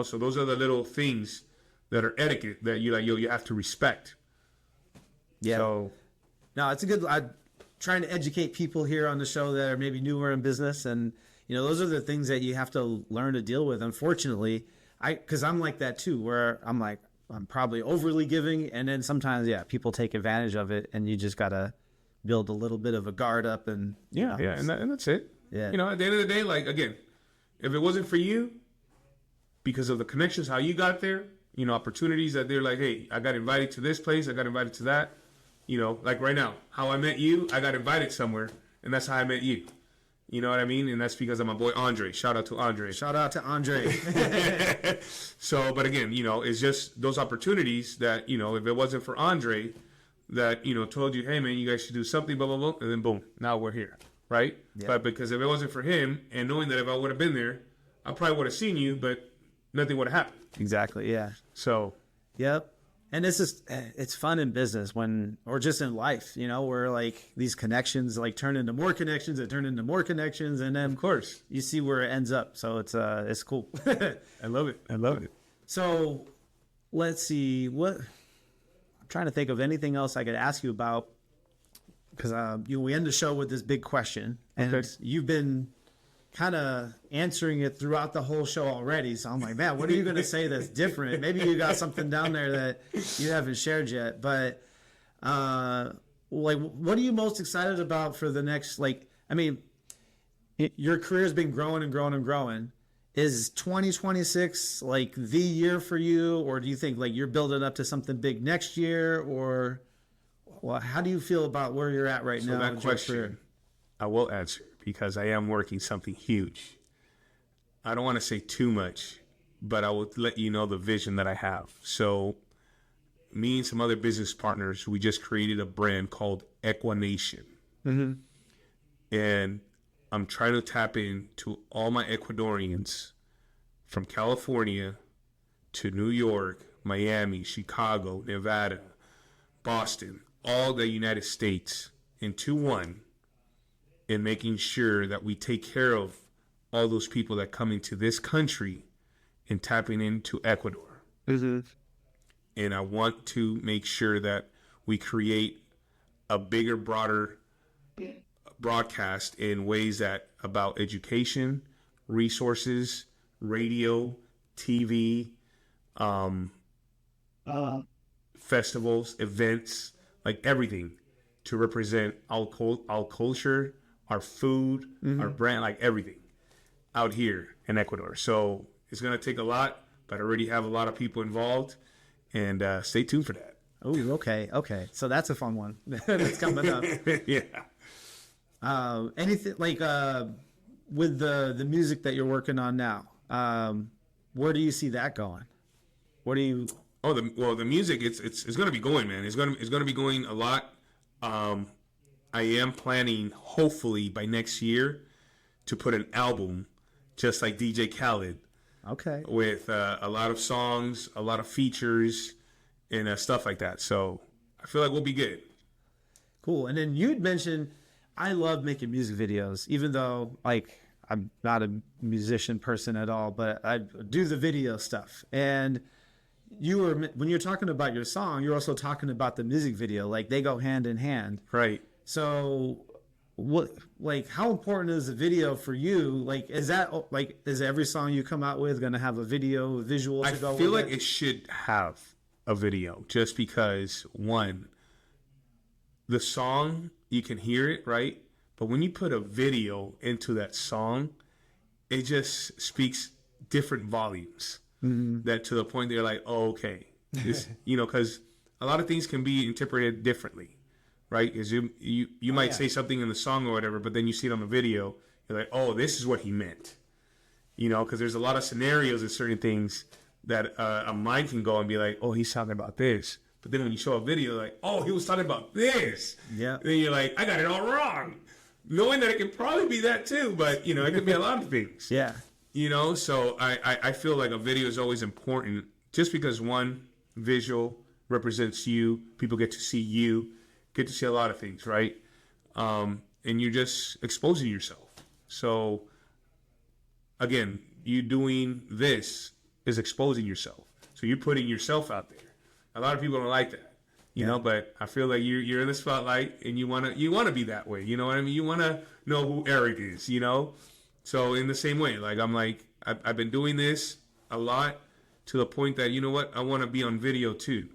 [SPEAKER 3] So those are the little things that are etiquette that you like, you have to respect.
[SPEAKER 1] Yeah.
[SPEAKER 3] So,
[SPEAKER 1] no, it's a good, I'm trying to educate people here on the show that are maybe newer in business. And, those are the things that you have to learn to deal with. Unfortunately, because I'm like that too, where I'm like, I'm probably overly giving. And then sometimes, people take advantage of it, and you just got to build a little bit of a guard up, and
[SPEAKER 3] and that's it.
[SPEAKER 1] Yeah.
[SPEAKER 3] At the end of the day, like, again, if it wasn't for you, because of the connections, how you got there, opportunities that they're like, hey, I got invited to this place, I got invited to that, like right now, how I met you, I got invited somewhere, and that's how I met you. You know what I mean? And that's because of my boy Andre. Shout out to Andre.
[SPEAKER 1] Shout out to Andre.
[SPEAKER 3] So, but again, it's just those opportunities that, if it wasn't for Andre, that, told you, hey, man, you guys should do something, blah, blah, blah, and then boom, now we're here, right? Yep. But because if it wasn't for him, and knowing that if I would have been there, I probably would have seen you, but nothing would have happened.
[SPEAKER 1] Exactly, yeah.
[SPEAKER 3] So.
[SPEAKER 1] Yep. And it's fun in business or just in life, where like these connections like turn into more connections, that turn into more connections, and then
[SPEAKER 3] of course
[SPEAKER 1] you see where it ends up. So it's cool.
[SPEAKER 3] I love it.
[SPEAKER 1] So let's see I'm trying to think of anything else I could ask you about, because we end the show with this big question, and you've been kind of answering it throughout the whole show already. So I'm like, man, what are you going to say that's different? Maybe you got something down there that you haven't shared yet. But like, what are you most excited about for the next? Like, I mean, your career's been growing and growing and growing. Is 2026 like the year for you, or do you think like you're building up to something big next year, or how do you feel about where you're at right now?
[SPEAKER 3] That question, I will answer because I am working something huge. I don't want to say too much, but I will let you know the vision that I have. So, me and some other business partners, we just created a brand called Equination, and I'm trying to tap into all my Ecuadorians from California to New York, Miami, Chicago, Nevada, Boston, all the United States into one, and making sure that we take care of all those people that come into this country and tapping into Ecuador. And I want to make sure that we create a bigger, broader broadcast in ways that about education, resources, radio, TV, festivals, events, like everything to represent our culture, our food, our brand, like everything out here in Ecuador. So it's going to take a lot, but I already have a lot of people involved, and stay tuned for that.
[SPEAKER 1] Oh, okay. So that's a fun one that's coming up.
[SPEAKER 3] Yeah.
[SPEAKER 1] Anything like with the music that you're working on now, where do you see that going? What do you?
[SPEAKER 3] Oh, the music, it's going to be going, man. It's going to be going a lot. I am planning, hopefully by next year, to put an album just like DJ Khaled,
[SPEAKER 1] Okay.
[SPEAKER 3] with a lot of songs, a lot of features, and stuff like that. So I feel like we'll be good.
[SPEAKER 1] Cool. And then you'd mentioned, I love making music videos, even though like I'm not a musician person at all, but I do the video stuff. And when you're talking about your song, you're also talking about the music video. Like they go hand in hand.
[SPEAKER 3] Right.
[SPEAKER 1] So how important is the video for you? Like, is every song you come out with going to have a video, visual to go with it?
[SPEAKER 3] I feel like it should have a video just because, one, the song, you can hear it, right? But when you put a video into that song, it just speaks different volumes. That to the point they're like, oh, okay. This, because a lot of things can be interpreted differently, right? Because you might say something in the song or whatever, but then you see it on the video, you're like, oh, this is what he meant. Because there's a lot of scenarios and certain things that a mind can go and be like, oh, he's talking about this. But then when you show a video, like, oh, he was talking about this.
[SPEAKER 1] Yeah.
[SPEAKER 3] Then you're like, I got it all wrong. Knowing that it can probably be that too, but, it could be a lot of things.
[SPEAKER 1] Yeah.
[SPEAKER 3] So I feel like a video is always important just because, one, visual represents you. People get to see you, get to see a lot of things, right? And you're just exposing yourself. So, again, you doing this is exposing yourself. So you're putting yourself out there. A lot of people don't like that, you know, but I feel like you're in the spotlight and you wanna be that way. You know what I mean? You wanna know who Eric is, So in the same way, like I've been doing this a lot to the point that, you know what, I want to be on video too.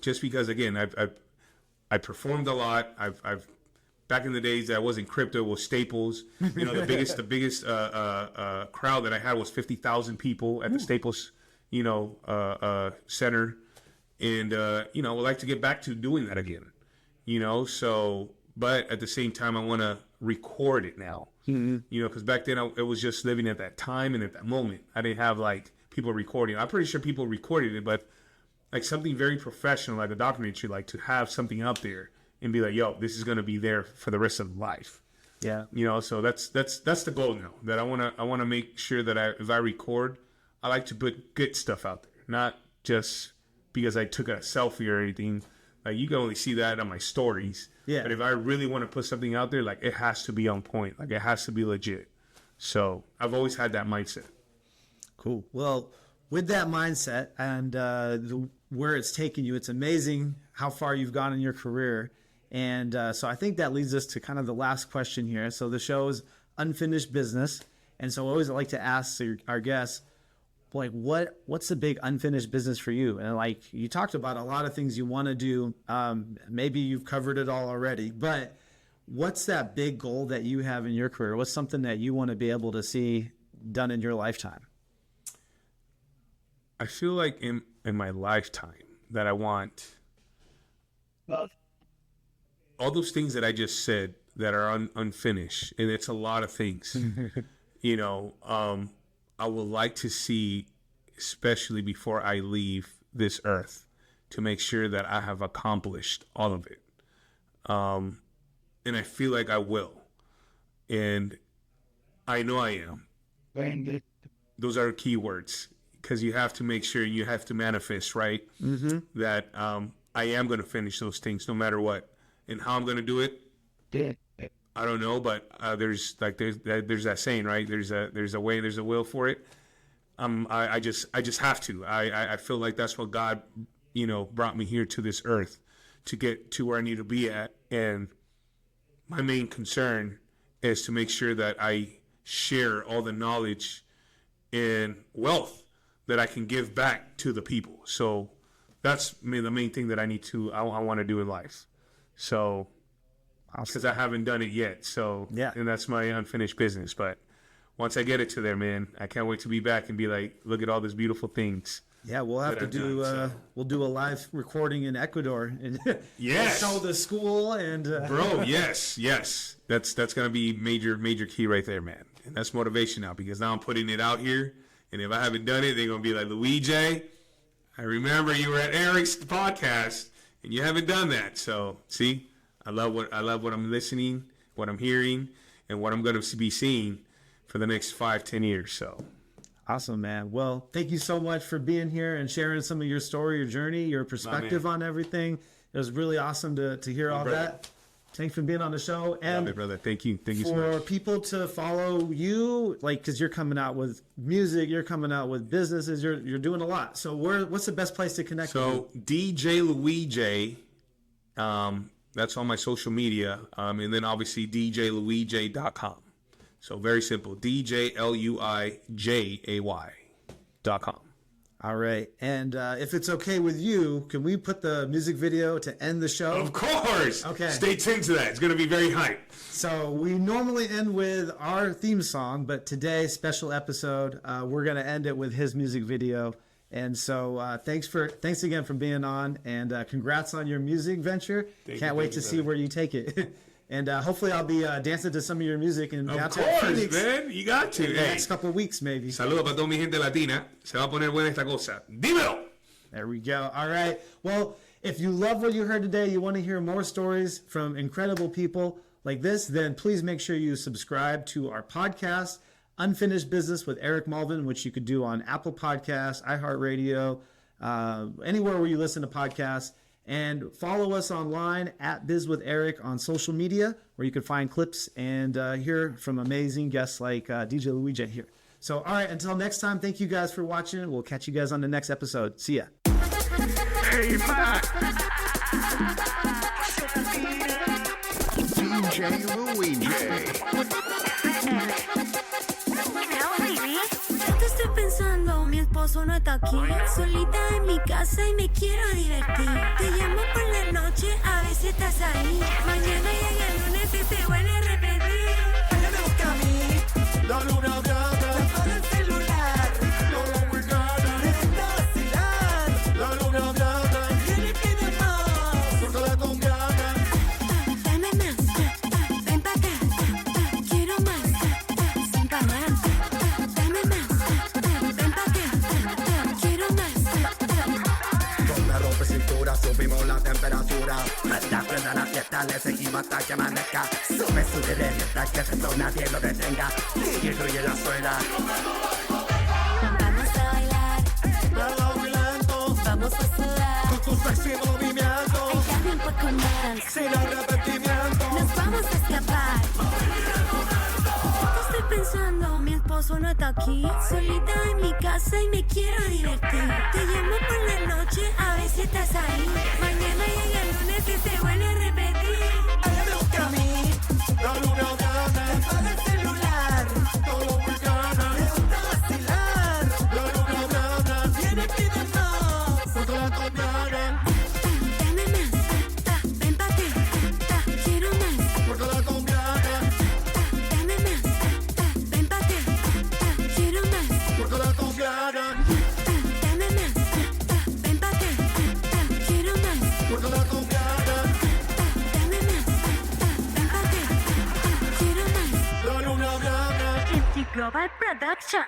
[SPEAKER 3] Just because, again, I performed a lot. I've back in the days that I was in crypto was Staples. The biggest crowd that I had was 50,000 people at the Staples, center, and I would like to get back to doing that again. So, but at the same time, I want to record it now. Because back then it was just living at that time and at that moment. I didn't have like people recording. I'm pretty sure people recorded it, but like something very professional, like a documentary, like to have something out there and be like, yo, this is gonna be there for the rest of life. Yeah. So that's the goal now. That I wanna make sure that if I record, I like to put good stuff out there, not just because I took a selfie or anything. Like you can only see that on my stories. Yeah. But if I really want to put something out there, like it has to be on point. Like it has to be legit. So I've always had that mindset.
[SPEAKER 1] Cool. Well, with that mindset and where it's taken you, it's amazing how far you've gone in your career. And so I think that leads us to kind of the last question here. So the show is unfinished business. And so I always like to ask our guests, like, what's the big unfinished business for you? And like you talked about a lot of things you want to do. Maybe you've covered it all already, but what's that big goal that you have in your career? What's something that you want to be able to see done in your lifetime?
[SPEAKER 3] I feel like in my lifetime that I want all those things that I just said that are unfinished, and it's a lot of things. I would like to see, especially before I leave this earth, to make sure that I have accomplished all of it. And I feel like I will. And I know I am. Those are key words, because you have to make sure you have to manifest, right? Mm-hmm. That I am going to finish those things no matter what. And how I'm going to do it, I don't know, but there's that saying, right? There's a way, there's a will for it. I just have to. I feel like that's what God, brought me here to this earth to get to where I need to be at. And my main concern is to make sure that I share all the knowledge and wealth that I can give back to the people. So that's the main thing that I want to do in life. So. Because I haven't done it yet, so yeah, and that's my unfinished business. But once I get it to there, man, I can't wait to be back and be like, look at all these beautiful things.
[SPEAKER 1] Yeah, we'll have to do. We'll do a live recording in Ecuador and
[SPEAKER 3] yes,
[SPEAKER 1] show the school and
[SPEAKER 3] bro. Yes, that's gonna be major key right there, man. And that's motivation now, because now I'm putting it out here, and if I haven't done it, they're gonna be like, LuiJay, I remember you were at Eric's podcast and you haven't done that. So see. I love what I'm listening, what I'm hearing, and what I'm going to be seeing for the next 5-10 years. So
[SPEAKER 1] Awesome, man. Well, thank you so much for being here and sharing some of your story, your journey, your perspective on everything. It was really awesome to hear all that. Thanks for being on the show. And
[SPEAKER 3] love it, brother. Thank you so
[SPEAKER 1] for
[SPEAKER 3] much.
[SPEAKER 1] people to follow you, like, because you're coming out with music, you're coming out with businesses, you're doing a lot. So what's the best place to connect with
[SPEAKER 3] So DJ LuiJay, that's on my social media, and then obviously DJLuiJay.com. So very simple, DJLuiJay.com.
[SPEAKER 1] All right. And if it's okay with you, can we put the music video to end the show?
[SPEAKER 3] Of course.
[SPEAKER 1] Okay.
[SPEAKER 3] Stay tuned to that. It's going to be very hype.
[SPEAKER 1] So we normally end with our theme song, but today, special episode, we're going to end it with his music video. And so thanks again for being on, and congrats on your music venture. Can't wait to see where you take it. And hopefully I'll be dancing to some of your music in downtown Phoenix,
[SPEAKER 3] man. You got to.
[SPEAKER 1] in the next couple of weeks, maybe.
[SPEAKER 3] Saludos para toda mi gente latina. Se va a poner buena esta cosa. Dímelo.
[SPEAKER 1] There we go. All right. Well, if you love what you heard today, you want to hear more stories from incredible people like this, then please make sure you subscribe to our podcast, Unfinished Business with Eric Malvin, which you could do on Apple Podcasts, iHeartRadio, anywhere where you listen to podcasts. And follow us online at Biz with Eric on social media, where you can find clips and hear from amazing guests like DJ LuiJay here. So, all right, until next time, thank you guys for watching. We'll catch you guys on the next episode. See ya.
[SPEAKER 3] Hey, man.
[SPEAKER 4] DJ LuiJay.
[SPEAKER 5] Tanto estoy pensando, mi esposo no está aquí. Solita en mi casa y me quiero divertir. Te llamo por la noche a ver si estás ahí. Mañana llega el lunes y se vuelve a repetir.
[SPEAKER 6] Ella me busca a mí, la luna brava. Apaga el celular, todo muy cara. Me gusta vacilar, la luna brava. Viene y pide más, suéltala con ganas.
[SPEAKER 5] Dame más, ven pa' acá. Quiero más, sin parar. Dame más, ven pa' acá. Quiero más.
[SPEAKER 6] Con la ropa y cintura subimos la temperatura. Hasta prenda la fiesta, le seguimos hasta que amanezca. Sube su derecha hasta que esto nadie lo detenga. DJ incluye la suela.
[SPEAKER 5] Vamos a bailar,
[SPEAKER 6] Nada muy lento,
[SPEAKER 5] vamos a sudar.
[SPEAKER 6] con tu sexy movimiento.
[SPEAKER 5] Hay que darle un poco más.
[SPEAKER 6] Sin arrepentimiento.
[SPEAKER 5] Nos vamos a escapar. Estoy pensando, mi esposo no está aquí. Solita en mi casa y me quiero divertir. Te llamo por la noche a ver si estás ahí. Mañana llega el lunes y se vuelve a repetir.
[SPEAKER 6] Ella me busca a mí, la luna gana. Apaga el celular, todo muy gana. Me gusta vacilar, la luna brava. Viene y pide más, suéltala con ganas.
[SPEAKER 5] Dame más, ven pa' acá. Quiero más.
[SPEAKER 6] Suéltala con ganas,
[SPEAKER 5] Dame más, ven pa' acá. Quiero más.
[SPEAKER 6] suéltala con ganas.
[SPEAKER 5] Dame más, ven pa' acá. Quiero más.
[SPEAKER 6] Suéltala con ganas,
[SPEAKER 5] Dame más, ven pa' acá. Quiero más.
[SPEAKER 6] la luna brava.
[SPEAKER 5] Gypsy Global Production.